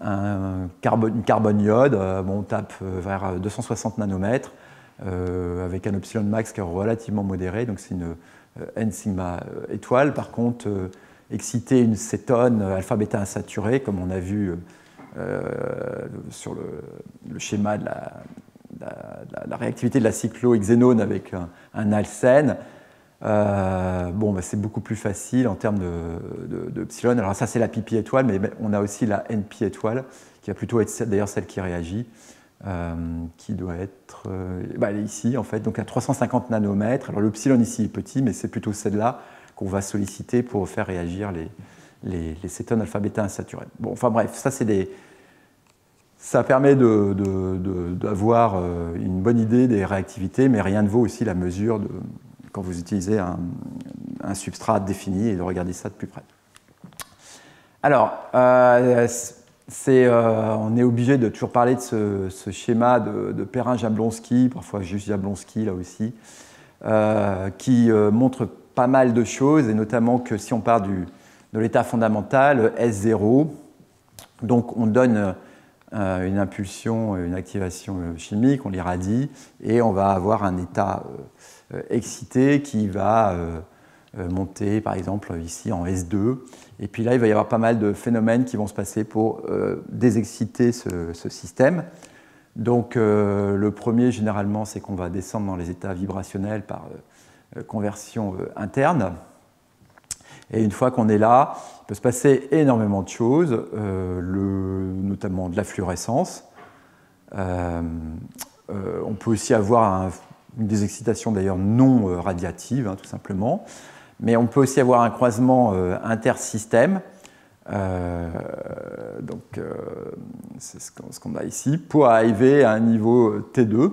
une carbone-iode, on tape vers 260 nanomètres, avec un epsilon max qui est relativement modéré, donc c'est une N sigma étoile. Par contre, exciter une cétone alpha-bêta insaturée, comme on a vu sur le schéma de la réactivité de la cyclohexénone avec un alcène, c'est beaucoup plus facile en termes de epsilon. Alors ça, c'est la pi étoile, mais on a aussi la NP étoile, qui va plutôt être d'ailleurs celle qui réagit, qui doit être elle est ici, en fait, donc à 350 nanomètres. Alors l'epsilon ici est petit, mais c'est plutôt celle-là qu'on va solliciter pour faire réagir les cétones alpha-bêta insaturées. Bon, enfin bref, ça permet d'avoir une bonne idée des réactivités, mais rien ne vaut aussi la mesure quand vous utilisez un substrat défini et de regarder ça de plus près. Alors, on est obligé de toujours parler de ce schéma de Perrin-Jablonski, parfois juste Jablonski là aussi, qui montre pas mal de choses, et notamment que si on part de l'état fondamental, S0, donc on donne une impulsion, une activation chimique, on l'irradie, et on va avoir un état excité qui va monter, par exemple, ici en S2. Et puis là, il va y avoir pas mal de phénomènes qui vont se passer pour désexciter ce système. Donc le premier, généralement, c'est qu'on va descendre dans les états vibrationnels par conversion interne. Et une fois qu'on est là, il peut se passer énormément de choses, notamment de la fluorescence. On peut aussi avoir une désexcitation d'ailleurs non radiative, hein, tout simplement. Mais on peut aussi avoir un croisement intersystème. C'est ce qu'on a ici, pour arriver à un niveau T2,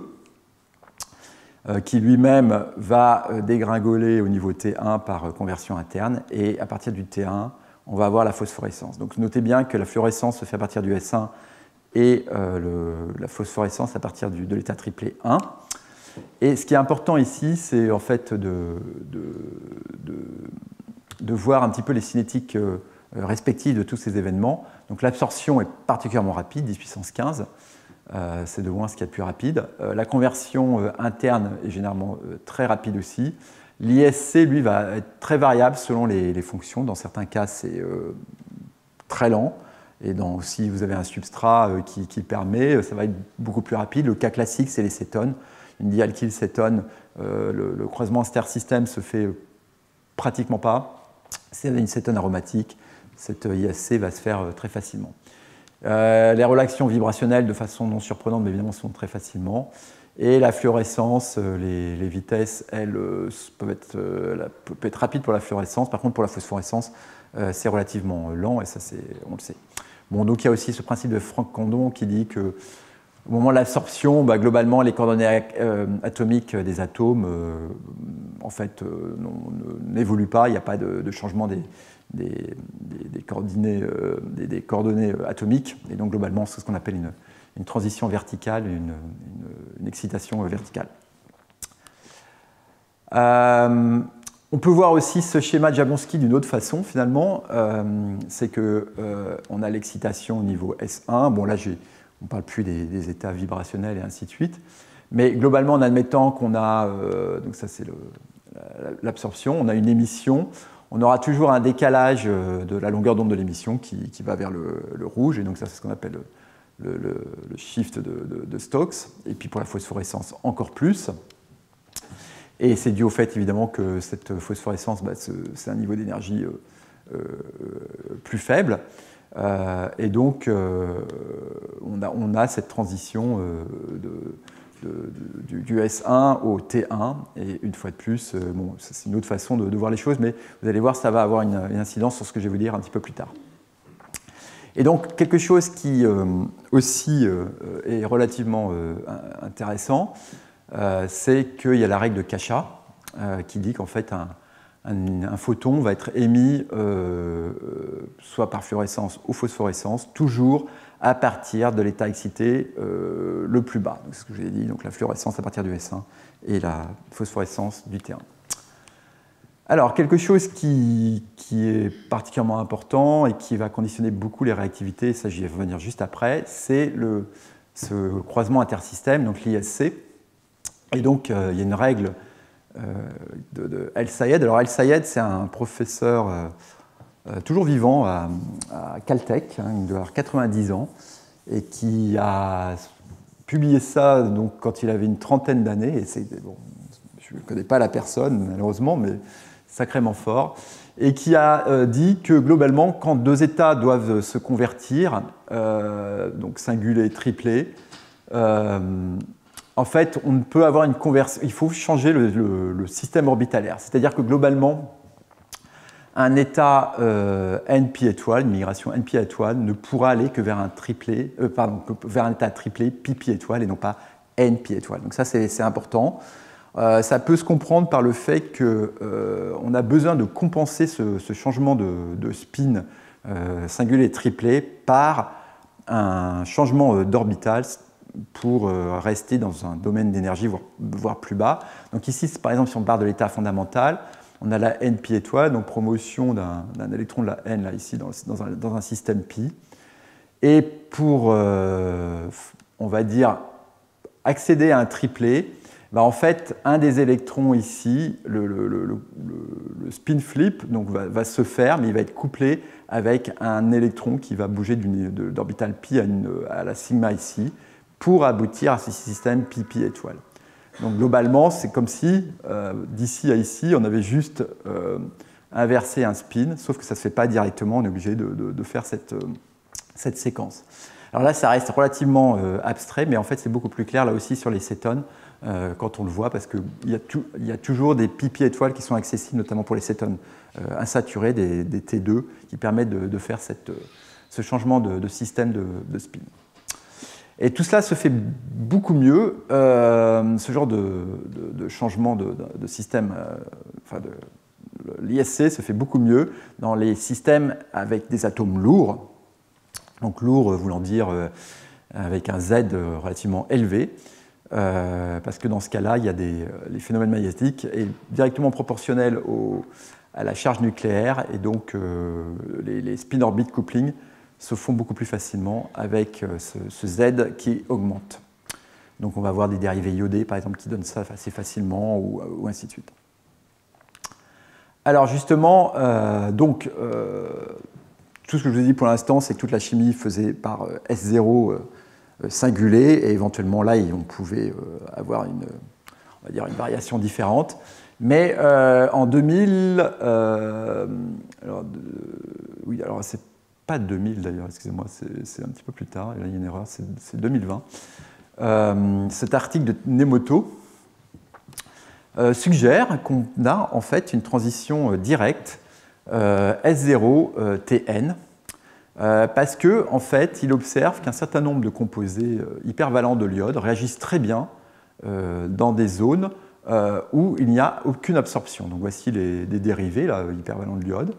qui lui-même va dégringoler au niveau T1 par conversion interne, et à partir du T1, on va avoir la phosphorescence. Donc notez bien que la fluorescence se fait à partir du S1 et la phosphorescence à partir de l'état triplé 1. Et ce qui est important ici, c'est en fait de voir un petit peu les cinétiques respectives de tous ces événements. Donc l'absorption est particulièrement rapide, 10 puissance 15. C'est de loin ce qu'il y a de plus rapide. La conversion interne est généralement très rapide aussi. L'ISC, lui, va être très variable selon les fonctions. Dans certains cas, c'est très lent. Et si vous avez un substrat qui permet, ça va être beaucoup plus rapide. Le cas classique, c'est les cétones. Une dialkylcétone, le croisement intersystème se fait pratiquement pas. Si vous avez une cétone aromatique, cette ISC va se faire très facilement. Les relations vibrationnelles, de façon non surprenante, mais évidemment, se font très facilement. Et la fluorescence, les vitesses, elles, peuvent être rapides pour la fluorescence. Par contre, pour la phosphorescence, c'est relativement lent, et ça, on le sait. Bon, donc il y a aussi ce principe de Franck Condon qui dit que au moment de l'absorption, globalement, les coordonnées atomiques des atomes en fait, n'évoluent pas. Il n'y a pas de changement des coordonnées atomiques. Et donc, globalement, c'est ce qu'on appelle une transition verticale, une excitation verticale. On peut voir aussi ce schéma de Jablonski d'une autre façon, finalement. C'est qu'on a l'excitation au niveau S1. Bon, là, on ne parle plus des états vibrationnels et ainsi de suite. Mais globalement, en admettant qu'on a, donc ça c'est l'absorption, on a une émission, on aura toujours un décalage de la longueur d'onde de l'émission qui va vers le rouge, et donc ça c'est ce qu'on appelle le shift de Stokes, et puis pour la phosphorescence encore plus. Et c'est dû au fait évidemment que cette phosphorescence, c'est un niveau d'énergie plus faible. Et donc, on a cette transition du S1 au T1. Et une fois de plus, bon, c'est une autre façon de voir les choses, mais vous allez voir, ça va avoir une incidence sur ce que je vais vous dire un petit peu plus tard. Et donc, quelque chose qui aussi est relativement intéressant, c'est qu'il y a la règle de Kasha qui dit qu'en fait, un photon va être émis soit par fluorescence ou phosphorescence, toujours à partir de l'état excité le plus bas. C'est ce que je vous ai dit, donc la fluorescence à partir du S1 et la phosphorescence du T1. Alors, quelque chose qui est particulièrement important et qui va conditionner beaucoup les réactivités, ça j'y vais revenir juste après, c'est ce croisement intersystème, donc l'ISC. Et donc, il y a une règle de El Sayed. Alors, El Sayed, c'est un professeur toujours vivant à Caltech, il doit avoir 90 ans, et qui a publié ça donc, quand il avait une trentaine d'années. Et bon, je ne connais pas la personne, malheureusement, mais sacrément fort. Et qui a dit que globalement, quand deux états doivent se convertir, donc singulier, triplé, en fait, on peut avoir une conversion. Il faut changer le système orbitalaire. C'est-à-dire que globalement, un état NP étoile, une migration NP étoile, ne pourra aller que vers un triplé, vers un état triplé pp étoile et non pas NP étoile. Donc ça, c'est important. Ça peut se comprendre par le fait qu'on a besoin de compenser ce changement de spin singulier et triplé par un changement d'orbital pour rester dans un domaine d'énergie, voire plus bas. Donc ici, par exemple, si on part de l'état fondamental, on a la n pi étoile, donc promotion d'un électron de la n, là, ici, dans un système pi. Et pour, on va dire, accéder à un triplet, bah en fait, un des électrons ici, le spin flip, donc va se faire, mais il va être couplé avec un électron qui va bouger d'orbital pi à la sigma ici, pour aboutir à ce système pi étoile. Donc globalement, c'est comme si, d'ici à ici, on avait juste inversé un spin, sauf que ça ne se fait pas directement, on est obligé de faire cette séquence. Alors là, ça reste relativement abstrait, mais en fait, c'est beaucoup plus clair là aussi sur les cétones, quand on le voit, parce qu'il y a toujours des pi étoiles qui sont accessibles, notamment pour les cétones insaturés, des T2, qui permettent de faire ce changement de système de spin. Et tout cela se fait beaucoup mieux, ce genre de changement de système, l'ISC se fait beaucoup mieux dans les systèmes avec des atomes lourds, donc lourd voulant dire avec un Z relativement élevé, parce que dans ce cas-là, il y a les phénomènes magnétiques est directement proportionnel à la charge nucléaire, et donc les spin-orbit coupling se font beaucoup plus facilement avec ce Z qui augmente. Donc on va avoir des dérivés iodés, par exemple, qui donnent ça assez facilement, ou ainsi de suite. Alors justement, tout ce que je vous ai dit pour l'instant, c'est que toute la chimie faisait par S0 singulier, et éventuellement là, on pouvait avoir on va dire une variation différente. Mais en 2000, alors c'est pas 2000 d'ailleurs, excusez-moi, c'est un petit peu plus tard, là il y a une erreur, c'est 2020. Cet article de Nemoto suggère qu'on a en fait une transition directe S0-Tn, parce que en fait, il observe qu'un certain nombre de composés hypervalents de l'iode réagissent très bien dans des zones où il n'y a aucune absorption. Donc voici des dérivés là, hypervalents de l'iode.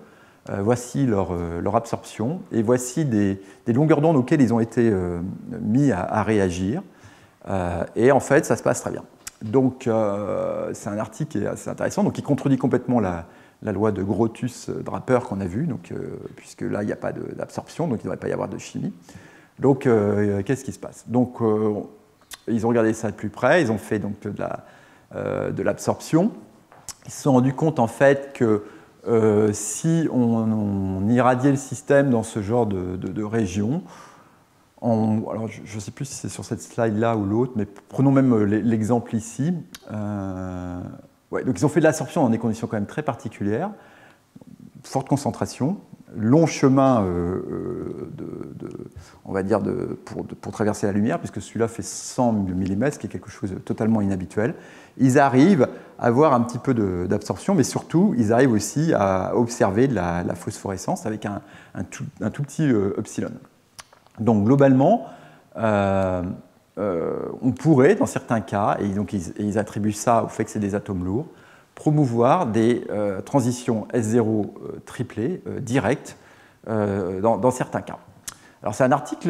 Voici leur absorption, et voici des longueurs d'onde auxquelles ils ont été mis à réagir. Et en fait, ça se passe très bien. Donc, c'est un article qui est assez intéressant, donc qui contredit complètement la loi de Grotius-Draper qu'on a vue, puisque là, il n'y a pas d'absorption, donc il ne devrait pas y avoir de chimie. Donc, qu'est-ce qui se passe? Donc, ils ont regardé ça de plus près, ils ont fait donc, de l'absorption. Ils se sont rendus compte, en fait, que si on irradiait le système dans ce genre de région, alors je ne sais plus si c'est sur cette slide-là ou l'autre, mais prenons même l'exemple ici. Donc ils ont fait de l'absorption dans des conditions quand même très particulières, forte concentration, long chemin on va dire pour traverser la lumière, puisque celui-là fait 100 mm, ce qui est quelque chose de totalement inhabituel. Ils arrivent à avoir un petit peu d'absorption, mais surtout, ils arrivent aussi à observer de la phosphorescence avec un tout petit epsilon. Donc, globalement, on pourrait, dans certains cas, et donc ils attribuent ça au fait que c'est des atomes lourds, promouvoir des transitions S0 triplées directes dans certains cas. Alors, c'est un article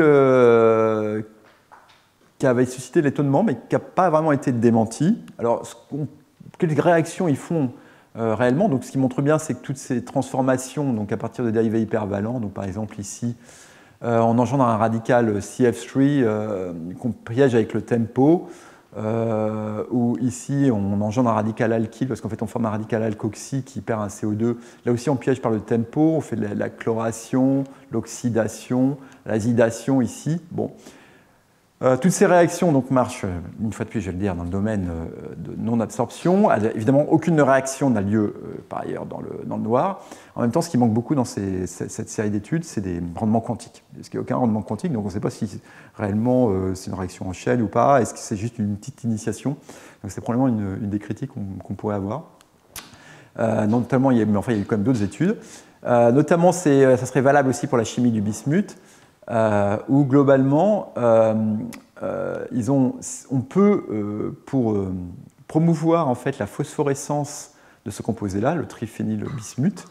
qui avait suscité l'étonnement, mais qui n'a pas vraiment été démenti. Alors, quelles réactions ils font réellement? Donc, ce qui montre bien, c'est que toutes ces transformations, donc à partir de dérivés hypervalents, donc par exemple ici, on engendre un radical CF3 qu'on piège avec le tempo, ou ici on engendre un radical alkyle parce qu'en fait on forme un radical alkoxy qui perd un CO2. Là aussi on piège par le tempo, on fait de la chloration, l'oxydation, l'azidation ici. Bon. Toutes ces réactions donc, marchent, une fois de plus je vais le dire, dans le domaine de non-absorption. Évidemment, aucune réaction n'a lieu par ailleurs dans le noir. En même temps, ce qui manque beaucoup dans cette série d'études, c'est des rendements quantiques. Parce qu'il n'y a aucun rendement quantique, donc on ne sait pas si réellement c'est une réaction en chaîne ou pas. Est-ce que c'est juste une petite initiation? Donc c'est probablement une des critiques qu'on pourrait avoir. Notamment, il y a eu quand même d'autres études. Notamment, ça serait valable aussi pour la chimie du bismuth. Où globalement, on peut, pour promouvoir en fait la phosphorescence de ce composé-là, le triphénylbismuth,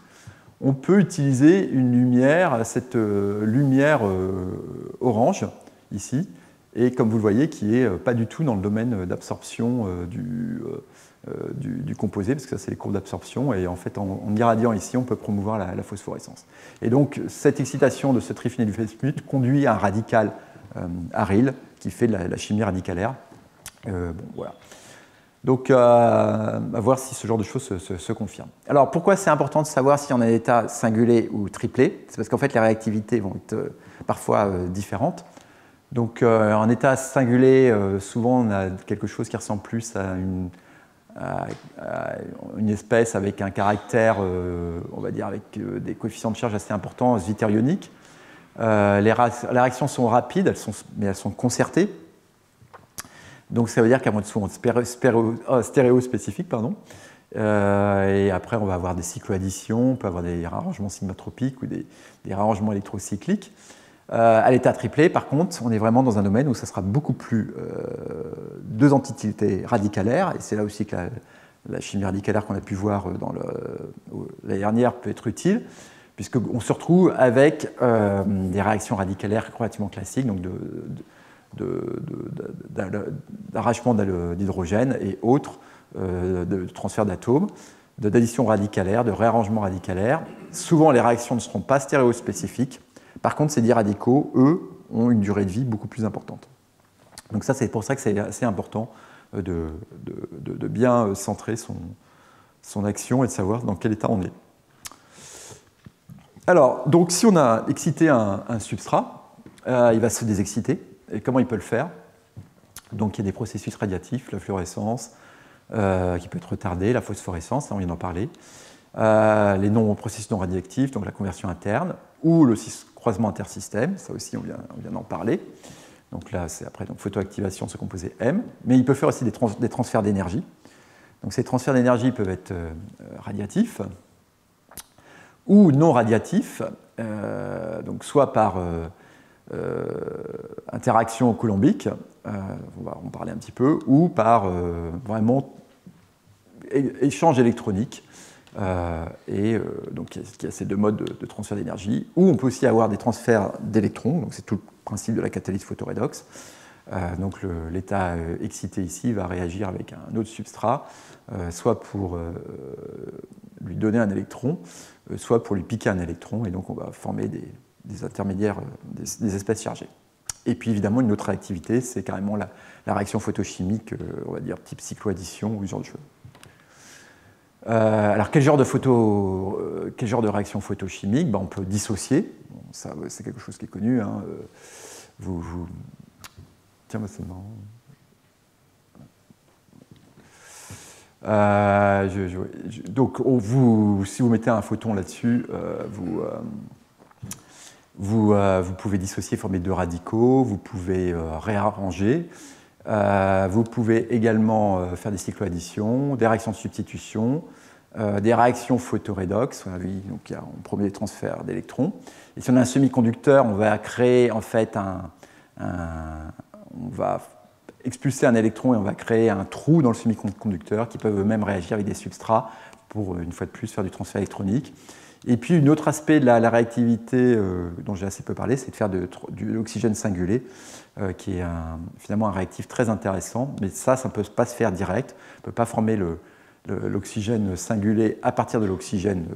on peut utiliser une lumière, cette lumière orange, ici, et comme vous le voyez, qui n'est pas du tout dans le domaine d'absorption du composé, parce que ça, c'est les courbes d'absorption, et en fait, en irradiant ici, on peut promouvoir la phosphorescence. Et donc, cette excitation de ce triphénylbismuth conduit à un radical aryl, qui fait de la chimie radicalaire. Bon, voilà. Donc, à voir si ce genre de choses se confirme. Alors, pourquoi c'est important de savoir si on a un état singulé ou triplé? C'est parce qu'en fait, les réactivités vont être parfois différentes. Donc, en état singulé, souvent, on a quelque chose qui ressemble plus à une espèce avec un caractère, on va dire, avec des coefficients de charge assez importants, zwitterioniques. Les réactions sont rapides, mais elles sont concertées. Donc ça veut dire qu'elles vont être souvent stéréospécifiques. Et après, on va avoir des cycloadditions, on peut avoir des réarrangements sigmatropiques ou des réarrangements électrocycliques. À l'état triplé, par contre, on est vraiment dans un domaine où ça sera beaucoup plus deux entités radicalaires, et c'est là aussi que la chimie radicalaire qu'on a pu voir l'année dernière peut être utile, puisqu'on se retrouve avec des réactions radicalaires relativement classiques, donc d'arrachement d'hydrogène et autres, de transfert d'atomes, d'addition radicalaire, de réarrangement radicalaire. Souvent, les réactions ne seront pas stéréospécifiques. Par contre, ces dits radicaux, eux, ont une durée de vie beaucoup plus importante. Donc ça, c'est pour ça que c'est assez important de bien centrer son action et de savoir dans quel état on est. Alors, donc, si on a excité un substrat, il va se désexciter. Et comment il peut le faire? Donc, il y a des processus radiatifs, la fluorescence, qui peut être retardée, la phosphorescence, là, on vient d'en parler, les processus non radioactifs, donc la conversion interne, ou le croisement intersystème, ça aussi, on vient d'en parler. Donc là, c'est après photoactivation, ce composé M. Mais il peut faire aussi des transferts d'énergie. Donc ces transferts d'énergie peuvent être radiatifs ou non radiatifs, donc soit par interaction coulombique, on va en parler un petit peu, ou par vraiment échange électronique. Donc il y a ces deux modes de transfert d'énergie, ou on peut aussi avoir des transferts d'électrons, donc c'est tout le principe de la catalyse photoredox. Donc l'état excité ici va réagir avec un autre substrat, soit pour lui donner un électron, soit pour lui piquer un électron, et donc on va former des intermédiaires, des espèces chargées. Et puis évidemment, une autre réactivité, c'est carrément la réaction photochimique, on va dire type cycloaddition ou ce genre de choses. Alors, quel genre de réaction photochimique? On peut dissocier. Bon, ça, c'est quelque chose qui est connu. Hein. Tiens, c'est marrant. Donc, si vous mettez un photon là-dessus, vous pouvez dissocier, former deux radicaux, vous pouvez réarranger. Vous pouvez également faire des cycloadditions, des réactions de substitution, des réactions photoredox, donc il y a un premier transfert d'électrons. Et si on a un semi-conducteur, on va créer en fait on va expulser un électron et on va créer un trou dans le semi-conducteur qui peuvent eux-mêmes réagir avec des substrats pour, une fois de plus, faire du transfert électronique. Et puis, un autre aspect de la réactivité dont j'ai assez peu parlé, c'est de faire de l'oxygène singulé, qui est finalement un réactif très intéressant, mais ça ne peut pas se faire direct. On ne peut pas former l'oxygène singulé à partir de l'oxygène,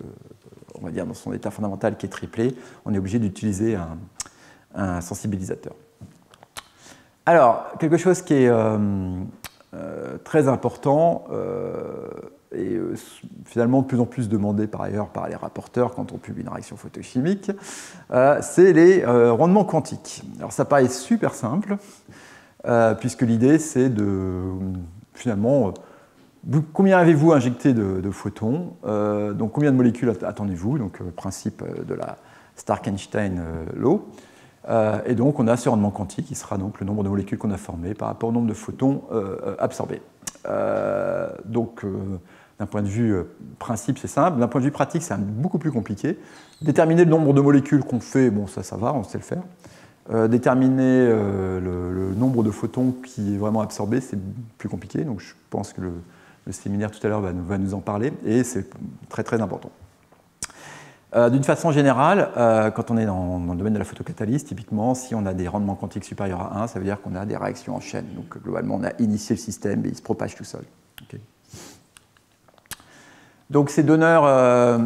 on va dire, dans son état fondamental qui est triplé. On est obligé d'utiliser un sensibilisateur. Alors, quelque chose qui est très important, et finalement de plus en plus demandé par ailleurs par les rapporteurs quand on publie une réaction photochimique, c'est les rendements quantiques. Alors ça paraît super simple, puisque l'idée c'est de, finalement, combien avez-vous injecté de photons, donc combien de molécules attendez-vous, donc principe de la Stark-Einstein law, et donc on a ce rendement quantique qui sera donc le nombre de molécules qu'on a formées par rapport au nombre de photons absorbés. Donc d'un point de vue principe, c'est simple. D'un point de vue pratique, c'est beaucoup plus compliqué. Déterminer le nombre de molécules qu'on fait, bon, ça va, on sait le faire. Déterminer le nombre de photons qui est vraiment absorbé, c'est plus compliqué. Donc je pense que le séminaire tout à l'heure va nous en parler. Et c'est très très important. D'une façon générale, quand on est dans le domaine de la photocatalyse, typiquement, si on a des rendements quantiques supérieurs à 1, ça veut dire qu'on a des réactions en chaîne. Donc globalement, on a initié le système et il se propage tout seul. Okay. Donc ces donneurs,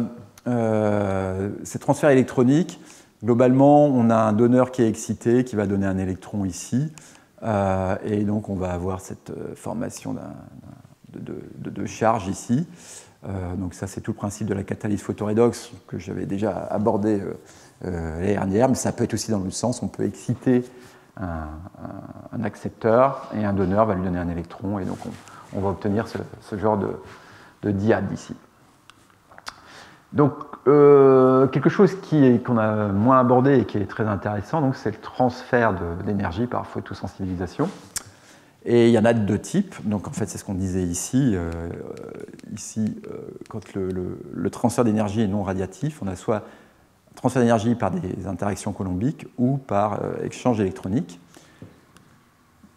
ces transferts électroniques, globalement, on a un donneur qui est excité, qui va donner un électron ici. Et donc on va avoir cette formation de charge ici. Donc ça, c'est tout le principe de la catalyse photoredox que j'avais déjà abordé l'année dernière, mais ça peut être aussi dans l'autre sens. On peut exciter un accepteur et un donneur va lui donner un électron, et donc on va obtenir ce genre de diade ici. Donc quelque chose qu'on a moins abordé et qui est très intéressant, c'est le transfert d'énergie par photosensibilisation. Et il y en a de deux types. Donc en fait, c'est ce qu'on disait ici. Quand le transfert d'énergie est non radiatif, on a soit transfert d'énergie par des interactions coulombiques ou par échange électronique.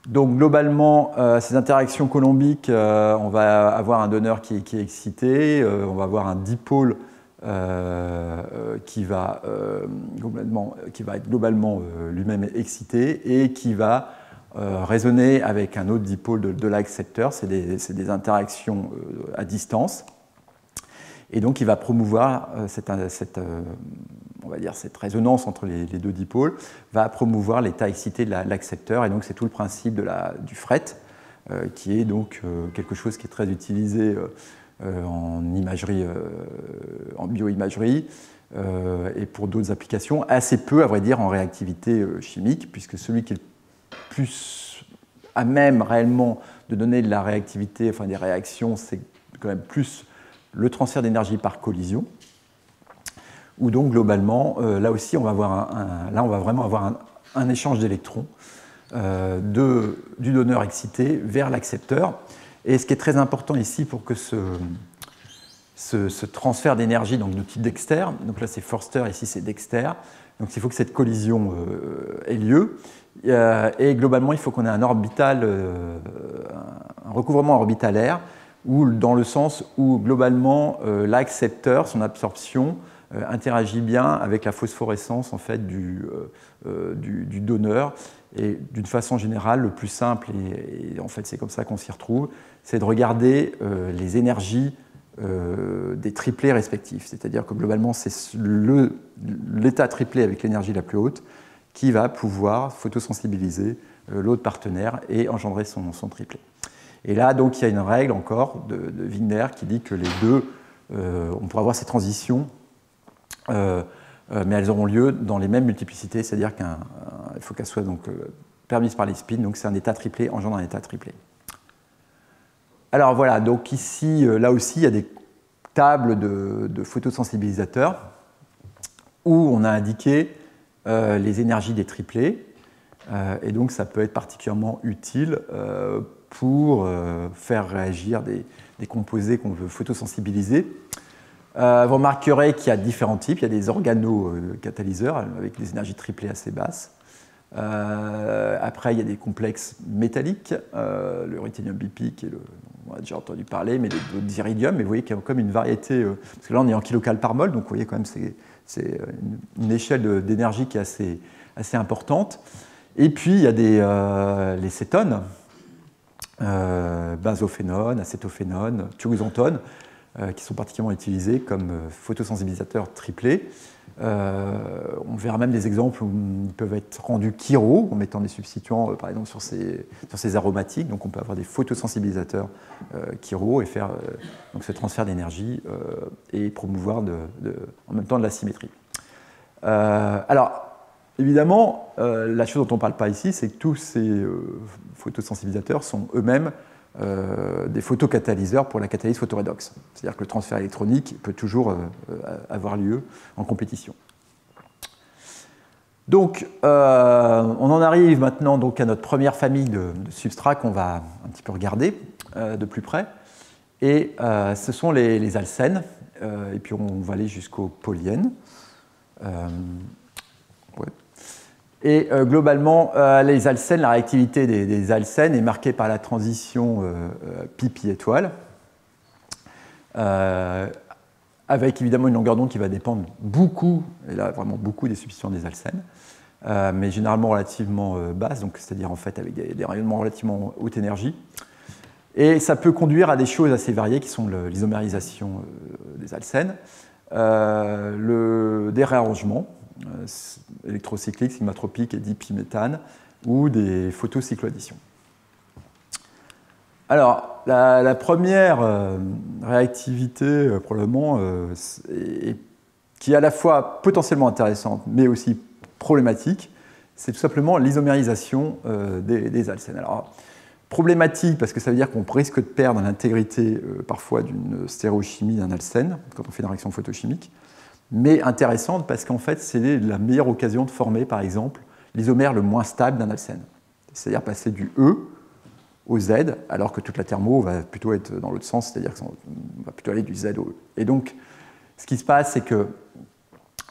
Donc globalement, ces interactions coulombiques, on va avoir un donneur qui est excité, on va avoir un dipôle qui va être globalement lui-même excité et qui va résonner avec un autre dipôle de l'accepteur. C'est des interactions à distance. Et donc il va promouvoir cette résonance entre les deux dipôles, va promouvoir l'état excité de l'accepteur. Et donc c'est tout le principe du fret, qui est donc quelque chose qui est très utilisé en imagerie, en bioimagerie, et pour d'autres applications, assez peu, à vrai dire, en réactivité chimique, puisque celui qui est le plus à même réellement de donner de la réactivité, enfin des réactions, c'est quand même plus le transfert d'énergie par collision, où donc globalement, là aussi, on va vraiment avoir un échange d'électrons du donneur excité vers l'accepteur. Et ce qui est très important ici pour que ce transfert d'énergie, donc de type Dexter, donc là c'est Forster, ici c'est Dexter, donc il faut que cette collision ait lieu. Et globalement, il faut qu'on ait un recouvrement orbitalaire, dans le sens où globalement l'accepteur, son absorption, interagit bien avec la phosphorescence en fait, du donneur. Et d'une façon générale, le plus simple, et en fait c'est comme ça qu'on s'y retrouve, c'est de regarder les énergies des triplés respectifs. C'est-à-dire que globalement, c'est l'état triplé avec l'énergie la plus haute qui va pouvoir photosensibiliser l'autre partenaire et engendrer son triplé. Et là, donc, il y a une règle encore de Wigner qui dit que les deux, on pourra avoir ces transitions, mais elles auront lieu dans les mêmes multiplicités, c'est-à-dire qu'il faut qu'elles soient donc, permises par les spins, donc c'est un état triplé engendre un état triplé. Alors voilà, donc ici, là aussi, il y a des tables de photosensibilisateurs où on a indiqué les énergies des triplés, et donc ça peut être particulièrement utile pour faire réagir des composés qu'on veut photosensibiliser. Vous remarquerez qu'il y a différents types. Il y a des organocatalyseurs avec des énergies triplées assez basses. Après, il y a des complexes métalliques, le ruthénium bipique, on a déjà entendu parler, mais d'autres iridium. Mais vous voyez qu'il y a comme une variété, parce que là on est en kilocal par mol, donc vous voyez quand même c'est une échelle d'énergie qui est assez importante. Et puis il y a les cétones, benzophénone, acétophénone, tioxantone, qui sont particulièrement utilisés comme photosensibilisateurs triplés. On verra même des exemples où ils peuvent être rendus chiro en mettant des substituants, par exemple, sur ces aromatiques. Donc on peut avoir des photosensibilisateurs chiro et faire donc ce transfert d'énergie et promouvoir en même temps de la symétrie. Alors, évidemment, la chose dont on ne parle pas ici, c'est que tous ces photosensibilisateurs sont eux-mêmes des photocatalyseurs pour la catalyse photoredox. C'est-à-dire que le transfert électronique peut toujours avoir lieu en compétition. Donc, on en arrive maintenant donc, à notre première famille de substrats qu'on va un petit peu regarder de plus près. Et ce sont les alcènes. Et puis on va aller jusqu'aux polyènes. Ouais. Et globalement, les alcènes, la réactivité des alcènes est marquée par la transition pi-pi-étoile, avec évidemment une longueur d'onde qui va dépendre beaucoup, et là vraiment beaucoup, des substitutions des alcènes, mais généralement relativement basse, donc c'est-à-dire en fait avec des rayonnements relativement haute énergie. Et ça peut conduire à des choses assez variées qui sont l'isomérisation des alcènes, des réarrangements électrocycliques, sigmatropiques et dipiméthane, ou des photocycloadditions. Alors, la première réactivité, probablement, qui est à la fois potentiellement intéressante, mais aussi problématique, c'est tout simplement l'isomérisation des alcènes. Alors, problématique parce que ça veut dire qu'on risque de perdre l'intégrité parfois d'une stéréochimie d'un alcène quand on fait une réaction photochimique, mais intéressante parce qu'en fait c'est la meilleure occasion de former par exemple l'isomère le moins stable d'un alcène, c'est-à-dire passer du E au Z alors que toute la thermo va plutôt être dans l'autre sens, c'est-à-dire qu'on va plutôt aller du Z au E. Et donc ce qui se passe c'est que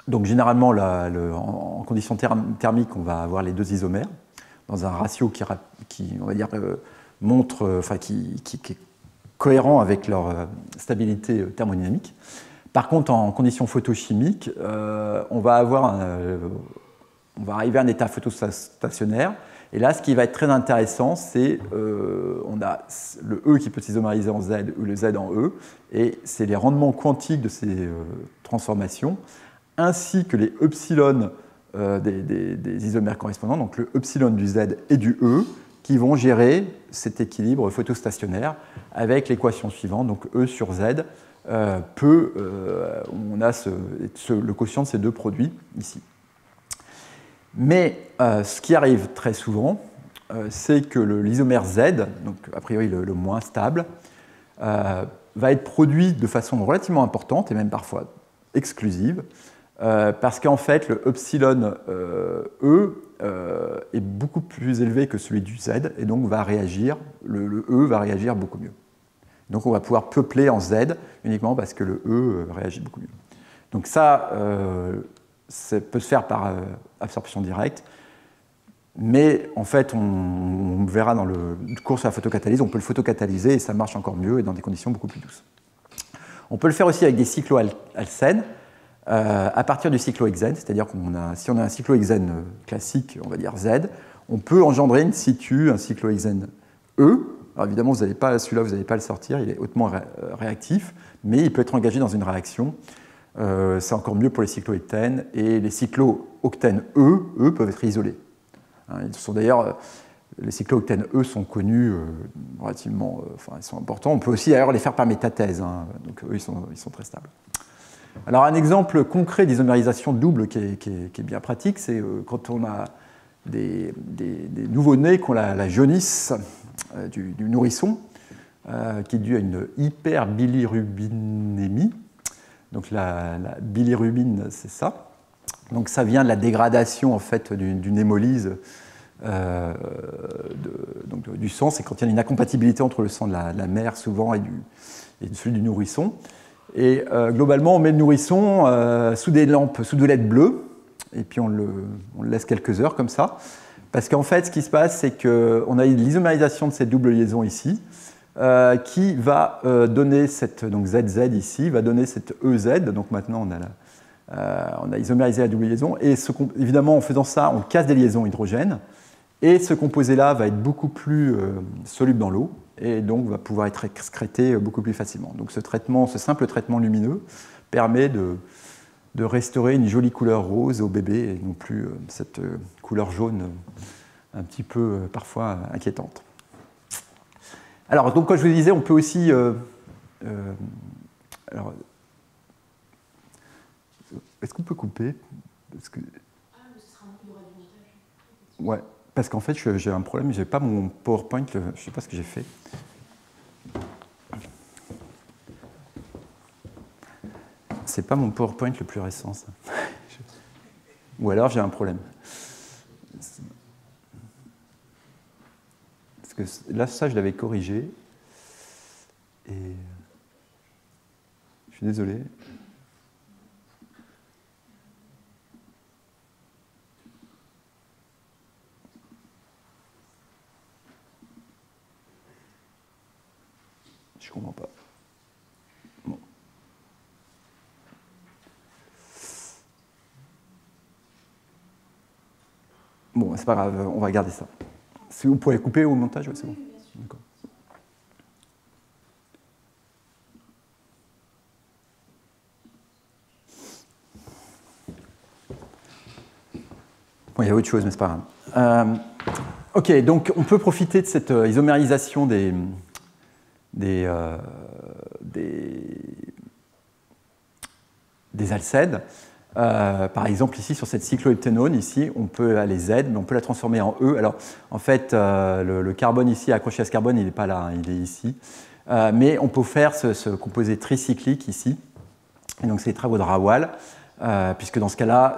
donc, généralement en conditions thermiques on va avoir les deux isomères dans un ratio qui on va dire, montre, qui est cohérent avec leur stabilité thermodynamique. Par contre, en conditions photochimiques, on va arriver à un état photostationnaire. Et là, ce qui va être très intéressant, c'est on a le E qui peut s'isomériser en Z ou le Z en E, et c'est les rendements quantiques de ces transformations, ainsi que les epsilon des isomères correspondants, donc le epsilon du Z et du E, qui vont gérer cet équilibre photostationnaire avec l'équation suivante, donc E sur Z, on a le quotient de ces deux produits ici. Mais ce qui arrive très souvent, c'est que l'isomère Z, donc a priori le moins stable, va être produit de façon relativement importante et même parfois exclusive, parce qu'en fait le epsilon E est beaucoup plus élevé que celui du Z et donc le E va réagir beaucoup mieux. Donc on va pouvoir peupler en Z uniquement parce que le E réagit beaucoup mieux. Donc ça peut se faire par absorption directe, mais en fait on verra dans le cours sur la photocatalyse, on peut le photocatalyser et ça marche encore mieux et dans des conditions beaucoup plus douces. On peut le faire aussi avec des cycloalcènes à partir du cyclohexène, c'est-à-dire si on a un cyclohexène classique, on va dire Z, on peut engendrer in situ un cyclohexène E. Alors évidemment, celui-là, vous n'allez pas le sortir, il est hautement réactif, mais il peut être engagé dans une réaction. C'est encore mieux pour les cyclohexènes, et les cyclooctènes eux, peuvent être isolés. Ils sont d'ailleurs, les cyclooctènes sont connus relativement, ils sont importants. On peut aussi d'ailleurs les faire par métathèse, donc eux, ils sont très stables. Alors un exemple concret d'isomérisation double qui est bien pratique, c'est quand on a des nouveau-nés qui ont la jaunisse du nourrisson, qui est due à une hyperbilirubinémie. Donc la bilirubine, c'est ça. Donc ça vient de la dégradation en fait d'une hémolyse du sang. C'est quand il y a une incompatibilité entre le sang de la mère souvent et celui du nourrisson. Et globalement, on met le nourrisson sous des lampes, sous de LED bleu, et puis on le laisse quelques heures comme ça. Parce qu'en fait, ce qui se passe, c'est qu'on a l'isomérisation de cette double liaison ici, qui va donner donc ZZ ici, va donner cette EZ. Donc maintenant, on a isomérisé la double liaison. Et évidemment, en faisant ça, on casse des liaisons hydrogènes. Et ce composé-là va être beaucoup plus soluble dans l'eau, et donc va pouvoir être excrété beaucoup plus facilement. Donc ce simple traitement lumineux permet de restaurer une jolie couleur rose au bébé, et non plus cette couleur jaune un petit peu parfois inquiétante. Alors, donc, comme je vous disais, on peut aussi... alors, est-ce qu'on peut couper? Parce que... Ouais, parce qu'en fait, j'ai un problème, je n'ai pas mon PowerPoint, je ne sais pas ce que j'ai fait. C'est pas mon PowerPoint le plus récent, ça. Ou alors j'ai un problème. Parce que là, ça, je l'avais corrigé. Et je suis désolé. Bon, c'est pas grave, on va garder ça. Si vous pouvez couper au montage, ouais, c'est bon. D'accord. Bon, il y a autre chose, mais c'est pas grave. Ok, donc on peut profiter de cette isomérisation des alcèdes. Par exemple, ici, sur cette cyclohepténone, ici, on peut aller Z, mais on peut la transformer en E. Alors, en fait, le carbone ici, accroché à ce carbone, il n'est pas là, hein, il est ici. Mais on peut faire ce composé tricyclique ici. Et donc, c'est les travaux de Rawal, puisque dans ce cas-là,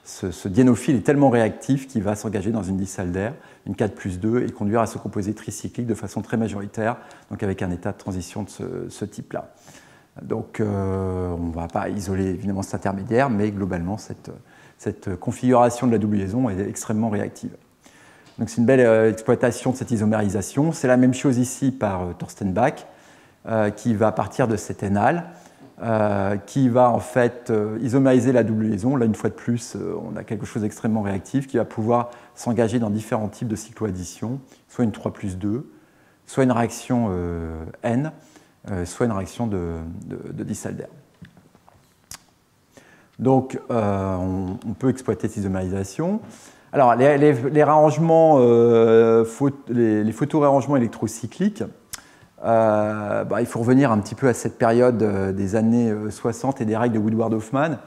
ce dianophile est tellement réactif qu'il va s'engager dans une dissale d'air, une 4+2, et conduire à ce composé tricyclique de façon très majoritaire, donc avec un état de transition de ce type-là. Donc, on ne va pas isoler évidemment cet intermédiaire, mais globalement, cette configuration de la double liaison est extrêmement réactive. Donc, c'est une belle exploitation de cette isomérisation. C'est la même chose ici par Thorsten Bach, qui va partir de cet énal, qui va en fait isomériser la double liaison. Là, une fois de plus, on a quelque chose d'extrêmement réactif qui va pouvoir s'engager dans différents types de cycloaddition, soit une 3+2, soit une réaction N, soit une réaction de dissale d'air. Donc, on peut exploiter cette isomérisation. Alors, les réarrangements, les photoréarrangements électrocycliques, il faut revenir un petit peu à cette période des années 60 et des règles de Woodward-Hoffmann,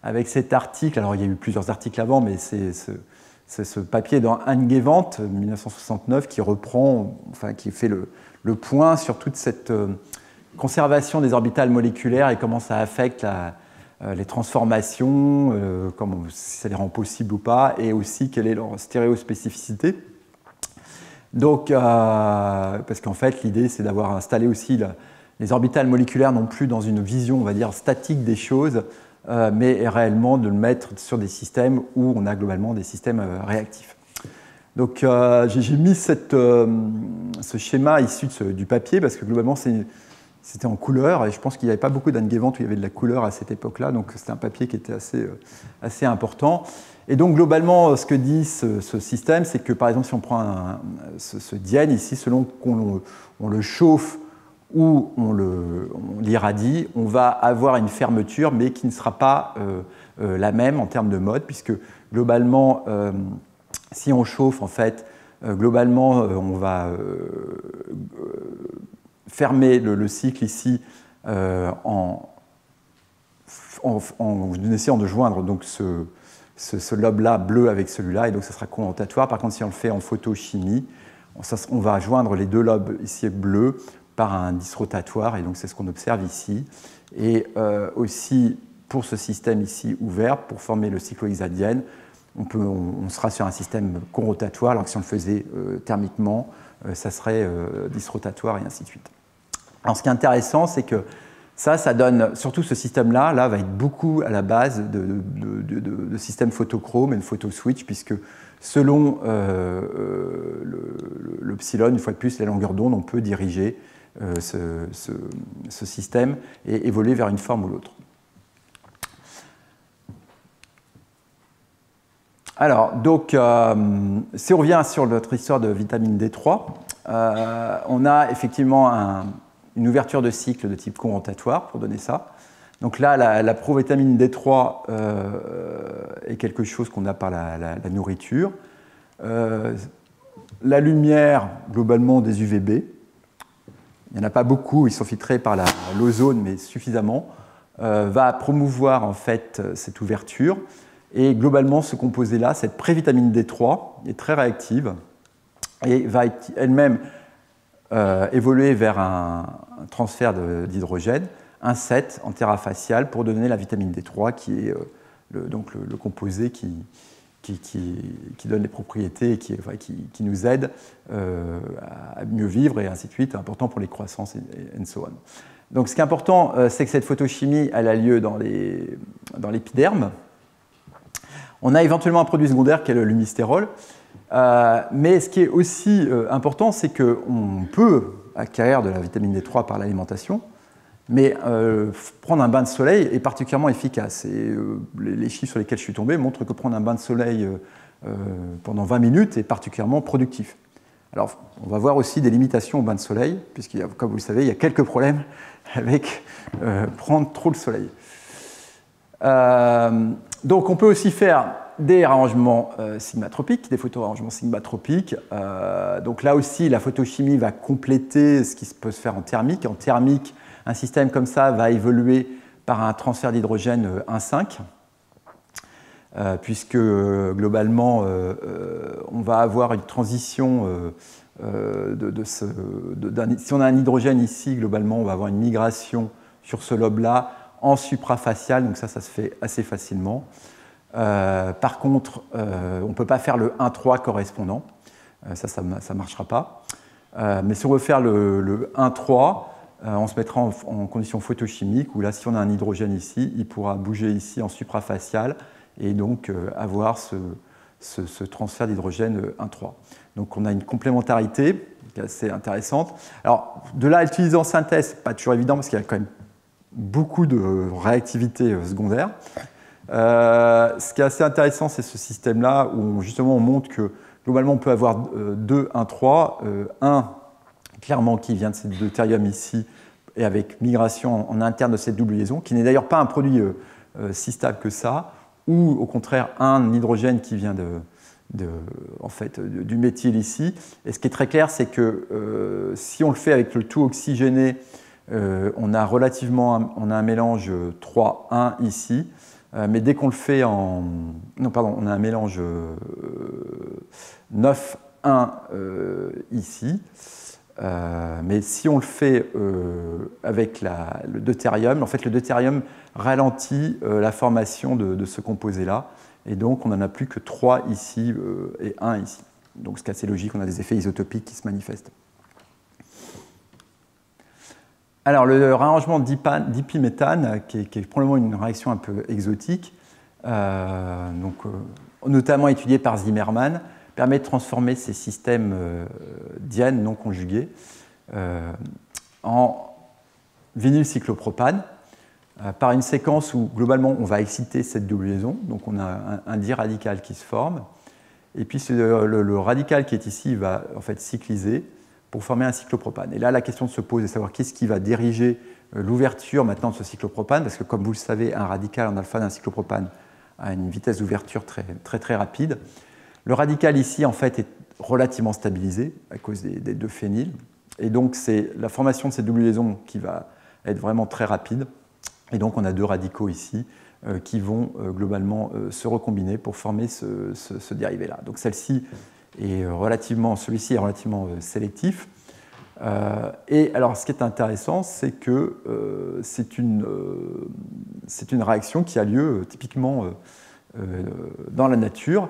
avec cet article. Alors, il y a eu plusieurs articles avant, mais c'est ce papier dans Angewand, 1969, qui reprend, enfin, qui fait le point sur toute cette conservation des orbitales moléculaires et comment ça affecte les transformations, si ça les rend possibles ou pas, et aussi quelle est leur stéréospécificité. Donc, parce qu'en fait, l'idée, c'est d'avoir installé aussi les orbitales moléculaires non plus dans une vision, on va dire, statique des choses, mais réellement de le mettre sur des systèmes où on a globalement des systèmes réactifs. Donc, j'ai mis ce schéma issu du papier, parce que globalement, c'était en couleur, et je pense qu'il n'y avait pas beaucoup d'Angewand où il y avait de la couleur à cette époque-là, donc c'était un papier qui était assez important. Et donc globalement, ce que dit ce système, c'est que par exemple, si on prend ce diène ici, selon qu'on le chauffe ou on l'irradie, on va avoir une fermeture, mais qui ne sera pas la même en termes de mode, puisque globalement, si on chauffe, en fait, globalement, on va fermer le cycle ici en essayant de joindre donc ce lobe-là bleu avec celui-là, et donc ça sera condentatoire. Par contre, si on le fait en photochimie, on va joindre les deux lobes ici bleus par un disrotatoire, et donc c'est ce qu'on observe ici. Et aussi, pour ce système ici ouvert, pour former le cyclohexadiène, on sera sur un système conrotatoire, alors que si on le faisait thermiquement, ça serait disrotatoire, et ainsi de suite. Alors, ce qui est intéressant, c'est que ça donne, surtout ce système-là, va être beaucoup à la base de systèmes photochrome et de photoswitch, puisque selon le psilon, une fois de plus, la longueur d'onde, on peut diriger ce système et évoluer vers une forme ou l'autre. Alors, donc, si on revient sur notre histoire de vitamine D3, on a effectivement une ouverture de cycle de type conrotatoire pour donner ça. Donc là, la provitamine D3 est quelque chose qu'on a par la nourriture. La lumière, globalement, des UVB. Il n'y en a pas beaucoup, ils sont filtrés par l'ozone, mais suffisamment, va promouvoir en fait cette ouverture. Et globalement, ce composé-là, cette prévitamine D3, est très réactive et va elle-même évoluer vers un transfert d'hydrogène, un 7 en terrafacial, pour donner la vitamine D3, qui est le composé qui donne les propriétés et qui nous aide à mieux vivre, et ainsi de suite, important pour les croissances et so on. Donc ce qui est important, c'est que cette photochimie, elle a lieu dans l'épiderme. On a éventuellement un produit secondaire qui est le lumistérol, mais ce qui est aussi important, c'est qu'on peut acquérir de la vitamine D3 par l'alimentation, Mais prendre un bain de soleil est particulièrement efficace. Et les chiffres sur lesquels je suis tombé montrent que prendre un bain de soleil pendant 20 minutes est particulièrement productif. Alors, on va voir aussi des limitations au bain de soleil, puisqu'il y a, comme vous le savez, il y a quelques problèmes avec prendre trop le soleil. Donc, on peut aussi faire des arrangements sigmatropiques, des photoarrangements sigmatropiques. Donc là aussi, la photochimie va compléter ce qui peut se faire en thermique. En thermique, un système comme ça va évoluer par un transfert d'hydrogène 1,5, puisque globalement, on va avoir une transition si on a un hydrogène ici, globalement, on va avoir une migration sur ce lobe-là en suprafacial, donc ça se fait assez facilement. Par contre, on ne peut pas faire le 1,3 correspondant, ça ne marchera pas. Mais si on veut faire le 1,3, on se mettra en condition photochimique, où là, si on a un hydrogène ici, il pourra bouger ici en suprafacial et donc avoir ce transfert d'hydrogène 1,3. Donc on a une complémentarité qui est assez intéressante. Alors, de là à l'utiliser en synthèse, ce n'est pas toujours évident parce qu'il y a quand même beaucoup de réactivité secondaire. Ce qui est assez intéressant, c'est ce système-là où justement on montre que globalement on peut avoir 2, 1, 3, un clairement qui vient de ce deutérium ici et avec migration en interne de cette double liaison, qui n'est d'ailleurs pas un produit si stable que ça, ou au contraire un hydrogène qui vient du méthyle ici. Et ce qui est très clair, c'est que si on le fait avec le tout oxygéné, on a un mélange 3,1 ici, mais dès qu'on le fait on a un mélange 9,1 ici. Mais si on le fait avec le deutérium, en fait le deutérium ralentit la formation de ce composé-là, et donc on n'en a plus que 3 ici et 1 ici. Donc ce qui est assez logique, on a des effets isotopiques qui se manifestent. Alors le réarrangement dipiméthane, qui est probablement une réaction un peu exotique, notamment étudiée par Zimmermann, permet de transformer ces systèmes diènes non conjugués en vinylcyclopropane par une séquence où globalement on va exciter cette double liaison, donc on a un diradical qui se forme, et puis le radical qui est ici va en fait cycliser pour former un cyclopropane. Et là la question se pose de savoir qu'est-ce qui va diriger l'ouverture maintenant de ce cyclopropane, parce que comme vous le savez, un radical en alpha d'un cyclopropane a une vitesse d'ouverture très rapide. Le radical ici, en fait, est relativement stabilisé à cause des deux phényls. Et donc, c'est la formation de cette double liaison qui va être vraiment très rapide. Et donc, on a deux radicaux ici qui vont globalement se recombiner pour former ce dérivé-là. Donc, celui-ci est relativement sélectif. Et alors, ce qui est intéressant, c'est que c'est une réaction qui a lieu typiquement dans la nature.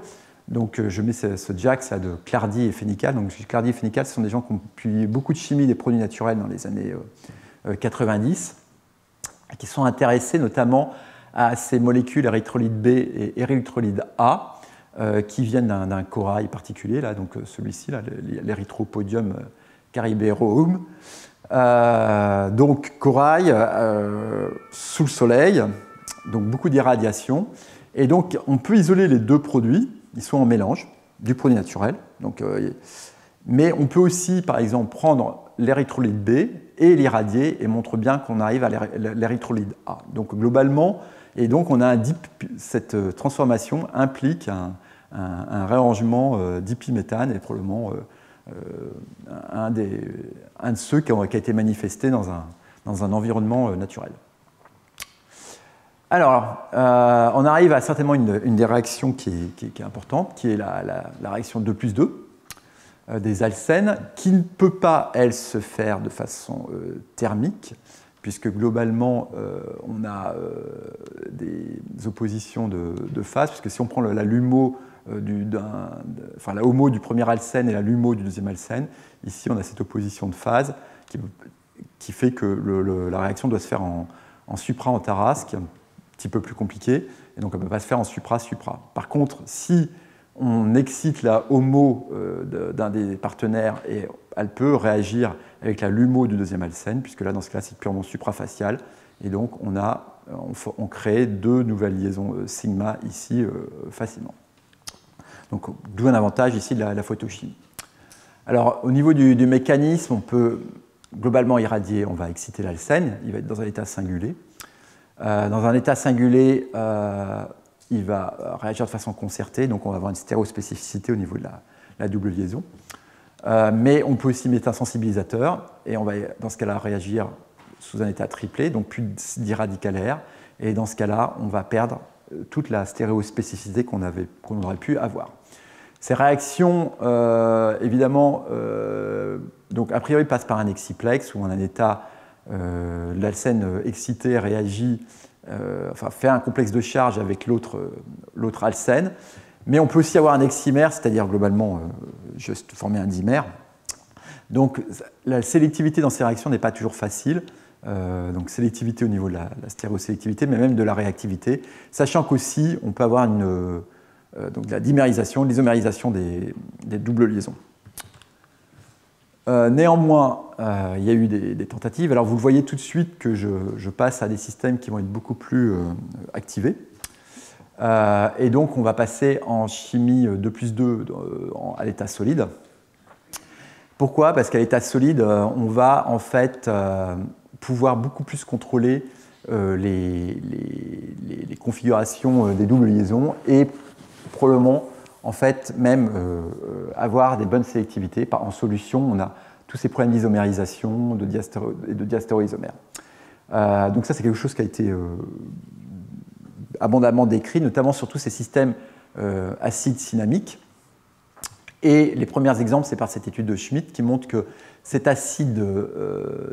Donc je mets ce Jax de Clardy et Fénical. Donc Clardy et Fénical, ce sont des gens qui ont publié beaucoup de chimie des produits naturels dans les années 90, et qui sont intéressés notamment à ces molécules érythrolyte B et érythrolyte A, qui viennent d'un corail particulier, là, donc celui-ci, l'érythropodium cariberoum. Donc corail sous le soleil, donc beaucoup d'irradiation. Et donc on peut isoler les deux produits. Ils sont en mélange du produit naturel. Donc, mais on peut aussi, par exemple, prendre l'érythrolyte B et l'irradier et montre bien qu'on arrive à l'érythrolyte A. Donc, globalement, et donc on a cette transformation implique un réarrangement dipiméthane et probablement un de ceux qui a été manifesté dans un environnement naturel. Alors, on arrive à certainement une des réactions qui est importante, qui est la réaction 2+2 des alcènes, qui ne peut pas, elle, se faire de façon thermique, puisque globalement, on a des oppositions de phase, puisque si on prend la LUMO la HOMO du premier alcène et la LUMO du deuxième alcène, ici, on a cette opposition de phase qui fait que la réaction doit se faire en supra-antaras, qui est un petit peu plus compliqué, et donc elle ne peut pas se faire en supra-supra. Par contre, si on excite la HOMO d'un des partenaires et elle peut réagir avec la LUMO du deuxième alcène, puisque là, dans ce cas, c'est purement suprafacial. Et donc, on crée 2 nouvelles liaisons sigma ici facilement. Donc, d'où un avantage ici de la photochimie. Alors, au niveau du mécanisme, on peut globalement irradier, on va exciter l'alcène, il va être dans un état singulé. Dans un état singulé, il va réagir de façon concertée, donc on va avoir une stéréospécificité au niveau de la double liaison. Mais on peut aussi mettre un sensibilisateur, et on va dans ce cas-là réagir sous un état triplé, donc plus d'irradicalaire, et dans ce cas-là, on va perdre toute la stéréospécificité qu'on aurait pu avoir. Ces réactions, évidemment, donc a priori passent par un exciplex, où on a un état, l'alcène excité réagit, fait un complexe de charge avec l'autre alcène, mais on peut aussi avoir un excimère, c'est-à-dire globalement juste former un dimère. Donc la sélectivité dans ces réactions n'est pas toujours facile, donc sélectivité au niveau de la stéréosélectivité, mais même de la réactivité, sachant qu'aussi on peut avoir donc la dimérisation, l'isomérisation des doubles liaisons. Néanmoins, il y a eu des tentatives. Alors vous le voyez tout de suite que je passe à des systèmes qui vont être beaucoup plus activés. Et donc on va passer en chimie 2+2 à l'état solide. Pourquoi? Parce qu'à l'état solide, on va en fait pouvoir beaucoup plus contrôler les configurations des doubles liaisons et probablement en fait même avoir des bonnes sélectivités. En solution, on a tous ces problèmes d'isomérisation et de diastéréoisomère. Donc ça, c'est quelque chose qui a été abondamment décrit, notamment sur tous ces systèmes acides synamiques. Et les premiers exemples, c'est par cette étude de Schmidt qui montre que cet acide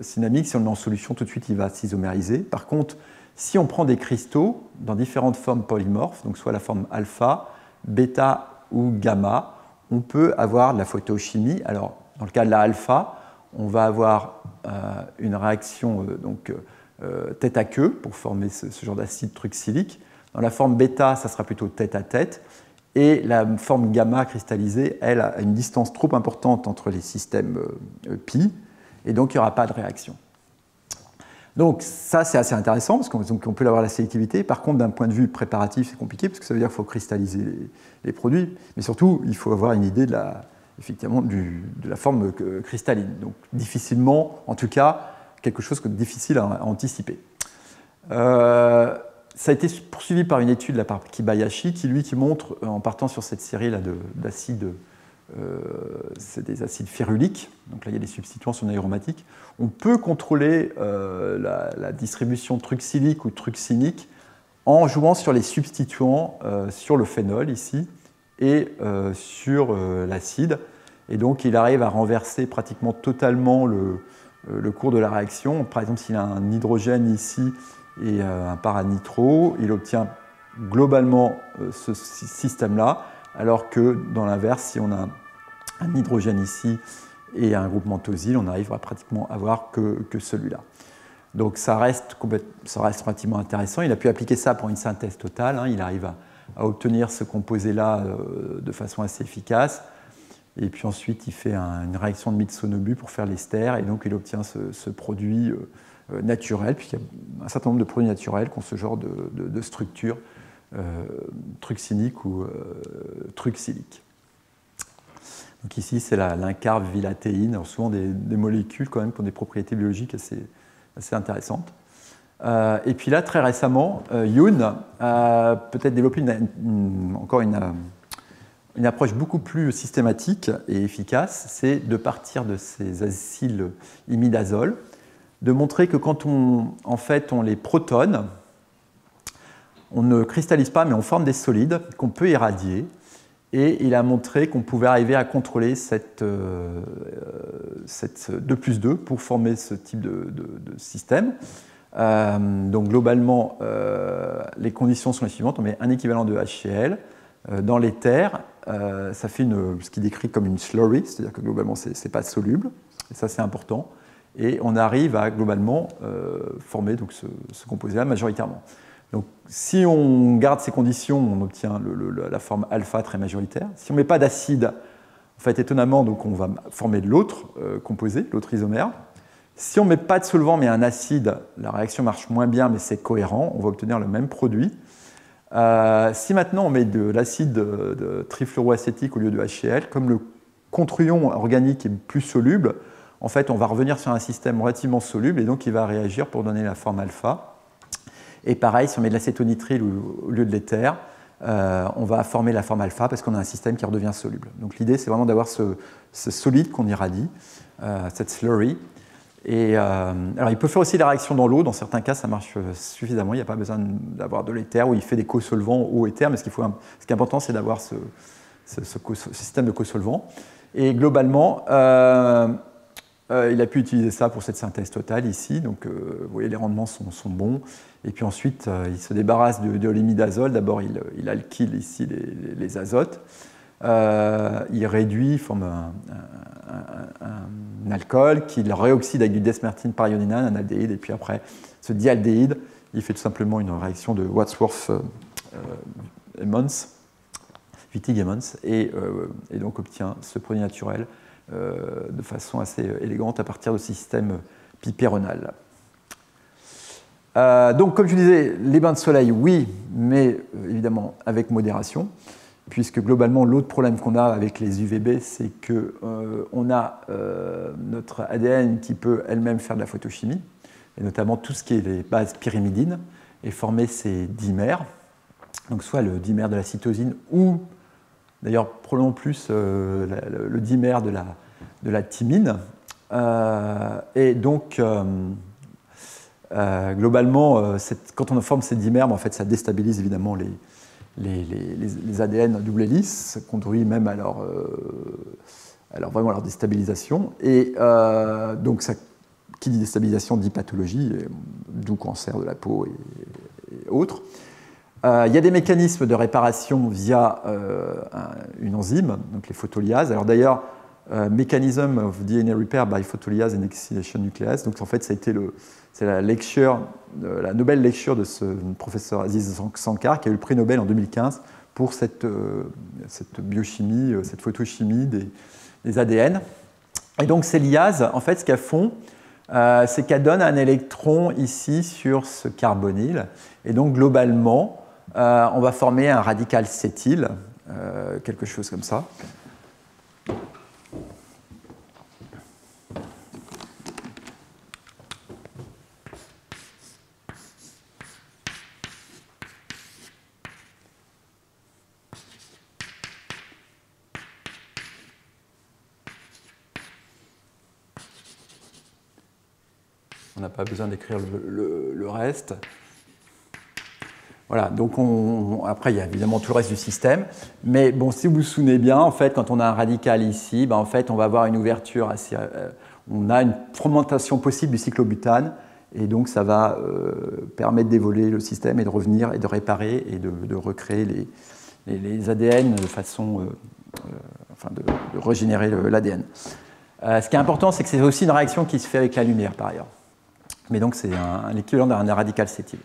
synamique, si on le met en solution, tout de suite, il va s'isomériser. Par contre, si on prend des cristaux dans différentes formes polymorphes, donc soit la forme alpha, bêta ou gamma, on peut avoir de la photochimie. Alors, dans le cas de la alpha, on va avoir une réaction tête à queue pour former ce genre d'acide truxylique. Dans la forme bêta, ça sera plutôt tête à tête. Et la forme gamma cristallisée, elle, a une distance trop importante entre les systèmes pi, et donc il n'y aura pas de réaction. Donc ça, c'est assez intéressant, parce qu'on peut avoir la sélectivité. Par contre, d'un point de vue préparatif, c'est compliqué, parce que ça veut dire qu'il faut cristalliser les produits. Mais surtout, il faut avoir une idée effectivement, de la forme cristalline. Donc difficilement, en tout cas, quelque chose de difficile à anticiper. Ça a été poursuivi par une étude par Kibayashi qui montre, en partant sur cette série d'acides, c'est des acides féruliques, donc là il y a des substituants sur aromatiques, on peut contrôler la distribution truxylique ou truxinique en jouant sur les substituants, sur le phénol ici, et sur l'acide. Et donc il arrive à renverser pratiquement totalement le cours de la réaction. Par exemple, s'il a un hydrogène ici, et un paranitro, il obtient globalement ce système-là, alors que dans l'inverse, si on a un hydrogène ici et un groupe mentosyle, on arrive à pratiquement avoir que celui-là. Donc ça reste relativement intéressant. Il a pu appliquer ça pour une synthèse totale, il arrive à obtenir ce composé-là de façon assez efficace, et puis ensuite il fait une réaction de Mitsunobu pour faire l'ester, et donc il obtient ce produit naturel, puisqu'il y a un certain nombre de produits naturels qui ont ce genre de structure truxinique ou truxylique. Donc ici, c'est l'incarvilatéine, alors souvent des molécules quand même qui ont des propriétés biologiques assez intéressantes. Et puis là, très récemment, Yoon a peut-être développé encore une approche beaucoup plus systématique et efficace, c'est de partir de ces acyles imidazoles, de montrer que quand on les protonne, on ne cristallise pas, mais on forme des solides qu'on peut irradier. Et il a montré qu'on pouvait arriver à contrôler cette 2+2 pour former ce type de système. Donc globalement, les conditions sont les suivantes. On met un équivalent de HCl dans l'éther. Ça fait ce qui décrit comme une slurry, c'est-à-dire que globalement, ce n'est pas soluble. Et ça, c'est important. Et on arrive à globalement former donc, ce composé-là majoritairement. Donc, si on garde ces conditions, on obtient la forme alpha très majoritaire. Si on ne met pas d'acide, En fait, étonnamment, donc, on va former de l'autre composé, l'autre isomère. Si on ne met pas de solvant mais un acide, la réaction marche moins bien, mais c'est cohérent, on va obtenir le même produit. Si maintenant on met de l'acide de trifluoroacétique au lieu de HCl, comme le contre-ion organique est plus soluble, en fait, on va revenir sur un système relativement soluble et donc il va réagir pour donner la forme alpha. Et pareil, si on met de l'acétonitrile au lieu de l'éther, on va former la forme alpha parce qu'on a un système qui redevient soluble. Donc l'idée, c'est vraiment d'avoir ce solide qu'on irradie, cette slurry. Et, alors il peut faire aussi la réaction dans l'eau, dans certains cas ça marche suffisamment, il n'y a pas besoin d'avoir de l'éther où il fait des cosolvants eau-éther, mais ce qui est important c'est d'avoir ce système de cosolvants. Et globalement, il a pu utiliser ça pour cette synthèse totale ici, donc vous voyez les rendements sont bons. Et puis ensuite il se débarrasse de l'imidazole, d'abord il alkyle ici les azotes. Il réduit, il forme un alcool qu'il réoxyde avec du desmertine par ioninane, un aldéhyde, et puis après, ce dialdéhyde, il fait tout simplement une réaction de Wadsworth-Emmons, Wittig-Emmons, et donc obtient ce produit naturel de façon assez élégante à partir de ce système pipéronal. Donc, comme je disais, les bains de soleil, oui, mais évidemment avec modération. Puisque globalement, l'autre problème qu'on a avec les UVB, c'est qu'on a notre ADN qui peut elle-même faire de la photochimie, et notamment tout ce qui est les bases pyrimidines, et former ces dimères, donc soit le dimère de la cytosine, ou d'ailleurs probablement plus le dimère de la thymine. Et donc, globalement, quand on forme ces dimères, en fait, ça déstabilise évidemment les ADN double hélice, ça conduit même à leur déstabilisation. Et donc, qui dit déstabilisation dit pathologie, d'où cancer de la peau et autres. Il y a des mécanismes de réparation via une enzyme, donc les photolyases. Alors d'ailleurs, Mechanism of DNA Repair by Photolyase and Excitation Nuclease. Donc en fait, c'est la Nobel Lecture de ce professeur Aziz Sankar qui a eu le prix Nobel en 2015 pour cette biochimie, cette photochimie des ADN. Et donc ces liases, en fait, ce qu'elles font, c'est qu'elles donnent un électron ici sur ce carbonyle. Et donc globalement, on va former un radical cétyle, quelque chose comme ça. On n'a pas besoin d'écrire le reste. Voilà, donc après, il y a évidemment tout le reste du système. Mais bon, si vous vous souvenez bien, en fait, quand on a un radical ici, en fait, on va avoir une ouverture assez... on a une fermentation possible du cyclobutane, et donc ça va permettre d'évoluer le système et de revenir et de réparer et de recréer les ADN de façon... enfin, de régénérer l'ADN. Ce qui est important, c'est que c'est aussi une réaction qui se fait avec la lumière, par ailleurs. Mais donc, c'est l'équivalent d'un radical cétyle.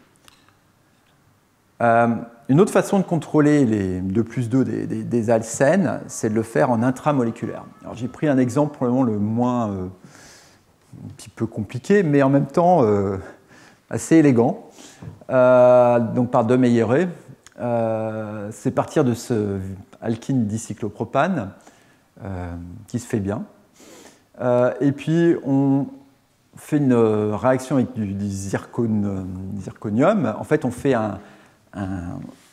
Une autre façon de contrôler les 2+2 des alcènes, c'est de le faire en intramoléculaire. Alors, j'ai pris un exemple probablement le moins un petit peu compliqué, mais en même temps assez élégant. Donc, par De Meilleret, c'est partir de ce alkyle dicyclopropane qui se fait bien. Et puis, on fait une réaction avec du zirconium. En fait, on fait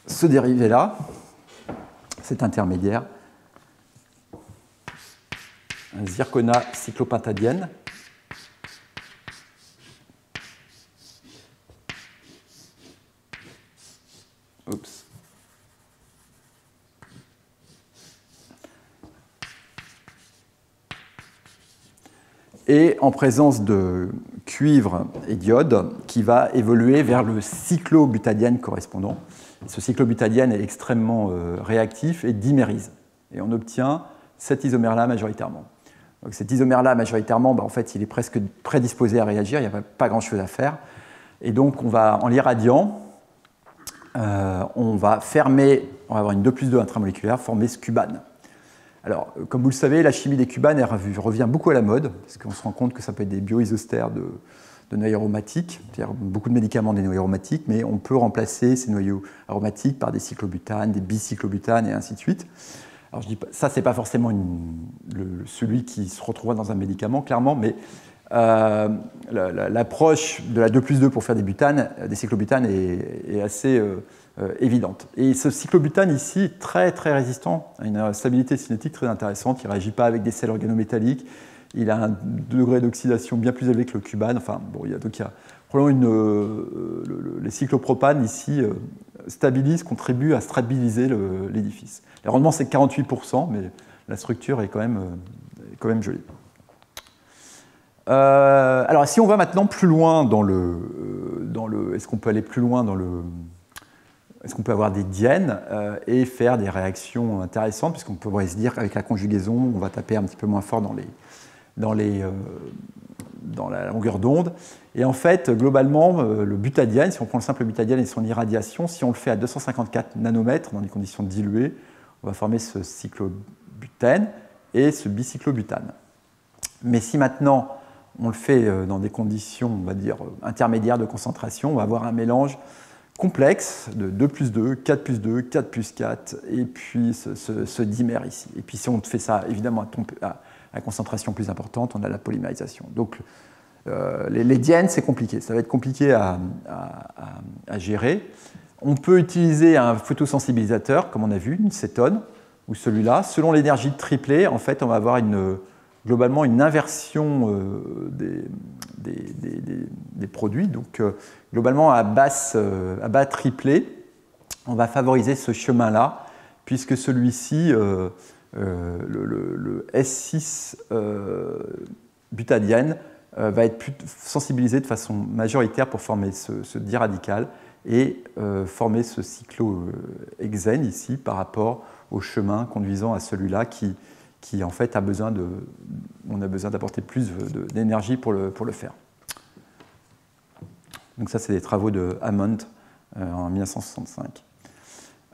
ce dérivé-là, cet intermédiaire, un zirconat cyclopentadiène. Oups. Et en présence de cuivre et d'iode qui va évoluer vers le cyclobutadiène correspondant. Ce cyclobutadiène est extrêmement réactif et dimérise. Et on obtient cet isomère-là majoritairement. Donc cet isomère-là majoritairement, en fait, il est presque prédisposé à réagir, il n'y a pas grand-chose à faire. Et donc, en l'irradiant, on va avoir une 2+2 intramoléculaire, former ce cubane. Alors, comme vous le savez, la chimie des cubanes revient beaucoup à la mode, parce qu'on se rend compte que ça peut être des bioisostères de noyaux aromatiques, c'est-à-dire beaucoup de médicaments des noyaux aromatiques, mais on peut remplacer ces noyaux aromatiques par des cyclobutanes, des bicyclobutanes et ainsi de suite. Alors, je dis pas, ça, ce n'est pas forcément celui qui se retrouvera dans un médicament, clairement, mais l'approche de la 2+2 pour faire des cyclobutanes est assez évidente. Et ce cyclobutane ici est très très résistant, a une stabilité cinétique très intéressante, il ne réagit pas avec des sels organométalliques, il a un degré d'oxydation bien plus élevé que le cubane, enfin bon, il y a probablement les cyclopropanes ici contribuent à stabiliser l'édifice. Les rendements c'est 48%, mais la structure est quand même jolie. Alors, si on va maintenant plus loin est-ce qu'on peut aller plus loin est-ce qu'on peut avoir des diènes et faire des réactions intéressantes, puisqu'on pourrait se dire qu'avec la conjugaison, on va taper un petit peu moins fort dans la longueur d'onde. Et en fait, globalement, le butadiène, si on prend le simple butadiène et son irradiation, si on le fait à 254 nanomètres dans des conditions diluées, on va former ce cyclobutène et ce bicyclobutane. Mais si maintenant on le fait dans des conditions, on va dire, intermédiaires de concentration, on va avoir un mélange complexe de 2+2, 4+2, 4+4, et puis ce dimère ici. Et puis si on fait ça, évidemment, à concentration plus importante, on a la polymérisation. Donc les diènes, c'est compliqué. Ça va être compliqué à gérer. On peut utiliser un photosensibilisateur, comme on a vu, une cétone, ou celui-là. Selon l'énergie de triplet, en fait, on va avoir globalement une inversion des produits. Donc, globalement, à bas triplé, on va favoriser ce chemin-là, puisque celui-ci, le S6 butadiène, va être plus sensibilisé de façon majoritaire pour former ce diradical et former ce cyclohexène ici par rapport au chemin conduisant à celui-là qui en fait on a besoin d'apporter plus d'énergie pour le faire. Donc ça, c'est des travaux de Hammond en 1965.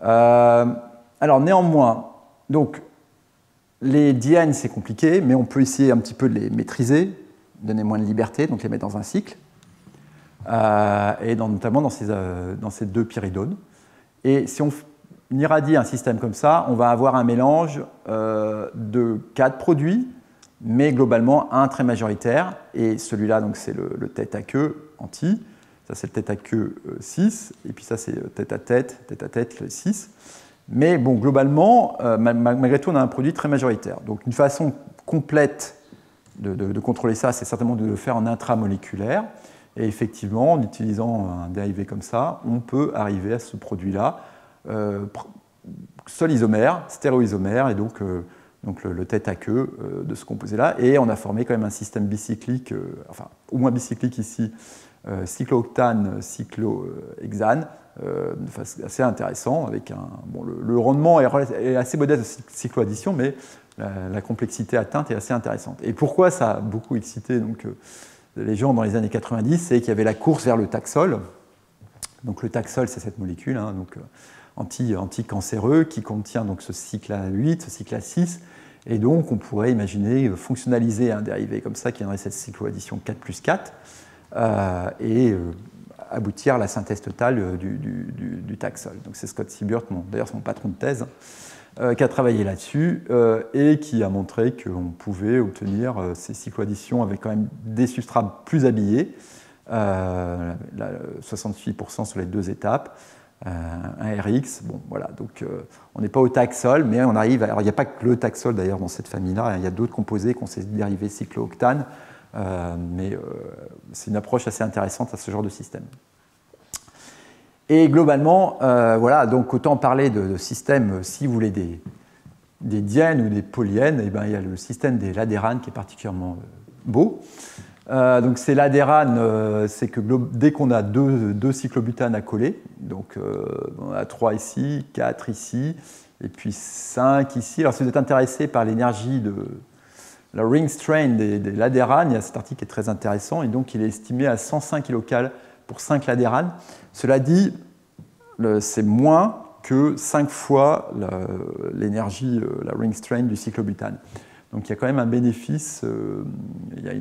Alors néanmoins, donc, les diènes, c'est compliqué, mais on peut essayer un petit peu de les maîtriser, donner moins de liberté, donc les mettre dans un cycle, et notamment dans ces deux pyridones. Et si on irradie un système comme ça, on va avoir un mélange de 4 produits, mais globalement un très majoritaire, et celui-là, donc c'est le tête à queue anti, ça c'est le tête à queue 6, et puis ça c'est tête à tête le 6. Mais bon, globalement, malgré tout, on a un produit très majoritaire. Donc une façon complète de contrôler ça, c'est certainement de le faire en intramoléculaire. Et effectivement, en utilisant un dérivé comme ça, on peut arriver à ce produit-là, seul isomère, stéréoisomère, et donc le tête à queue de ce composé-là. Et on a formé quand même un système bicyclique, enfin au moins bicyclique ici, cyclooctane, cyclohexane, assez intéressant, avec le rendement est assez modeste de cycloaddition, mais la complexité atteinte est assez intéressante. Et pourquoi ça a beaucoup excité les gens dans les années 90, c'est qu'il y avait la course vers le taxol. Donc le taxol, c'est cette molécule anti-cancéreux qui contient donc ce cycle A8, ce cycle A6, et donc on pourrait imaginer fonctionnaliser un dérivé comme ça qui donnerait cette cycloaddition 4+4 et aboutir à la synthèse totale du taxol. Donc c'est Scott Siebert, d'ailleurs son patron de thèse, qui a travaillé là-dessus et qui a montré qu'on pouvait obtenir ces cycloadditions avec quand même des substrats plus habillés, 68% sur les 2 étapes, un RX, bon voilà, donc on n'est pas au taxol, mais on arrive, alors il n'y a pas que le taxol d'ailleurs dans cette famille-là, il y a d'autres composés qui ont ces dérivés cyclooctane, mais c'est une approche assez intéressante à ce genre de système. Et globalement, voilà, donc autant parler de systèmes, si vous voulez, des diènes ou des polyènes, et ben, il y a le système des ladéranes qui est particulièrement beau. Donc ces ladéranes, c'est que dès qu'on a deux cyclobutanes à coller, donc on a 3 ici, 4 ici, et puis 5 ici. Alors si vous êtes intéressé par l'énergie de la ring strain des ladéranes, il y a cet article qui est très intéressant, et donc il est estimé à 105 kcal pour 5 ladéranes. Cela dit, c'est moins que 5 fois l'énergie, la ring strain du cyclobutane. Donc il y a quand même un bénéfice, il y a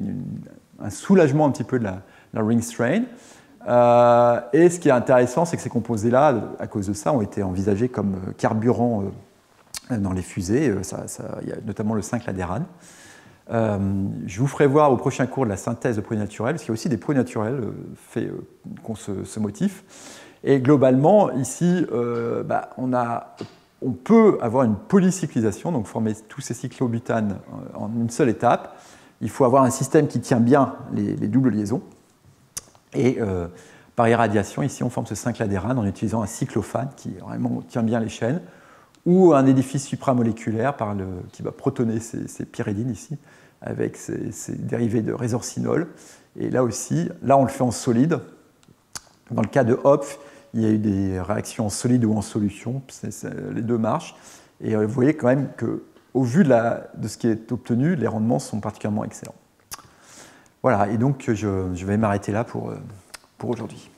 un soulagement un petit peu de la ring strain. Et ce qui est intéressant, c'est que ces composés-là, à cause de ça, ont été envisagés comme carburant dans les fusées. Il y a notamment le 5-ladérane. Je vous ferai voir au prochain cours de la synthèse de produits naturels, parce qu'il y a aussi des produits naturels faits qui ont ce motif. Et globalement, ici, on peut avoir une polycyclisation, donc former tous ces cyclobutanes en une seule étape. Il faut avoir un système qui tient bien les doubles liaisons. Et par irradiation, ici, on forme ce 5-ladérane en utilisant un cyclophane qui vraiment tient bien les chaînes, ou un édifice supramoléculaire qui va protoner ces pyridines ici, avec ces dérivés de résorcinol. Et là aussi, on le fait en solide. Dans le cas de Hopf, il y a eu des réactions en solide ou en solution, les deux marchent. Et vous voyez quand même qu'au vu de ce qui est obtenu, les rendements sont particulièrement excellents. Voilà, et donc je vais m'arrêter là pour aujourd'hui.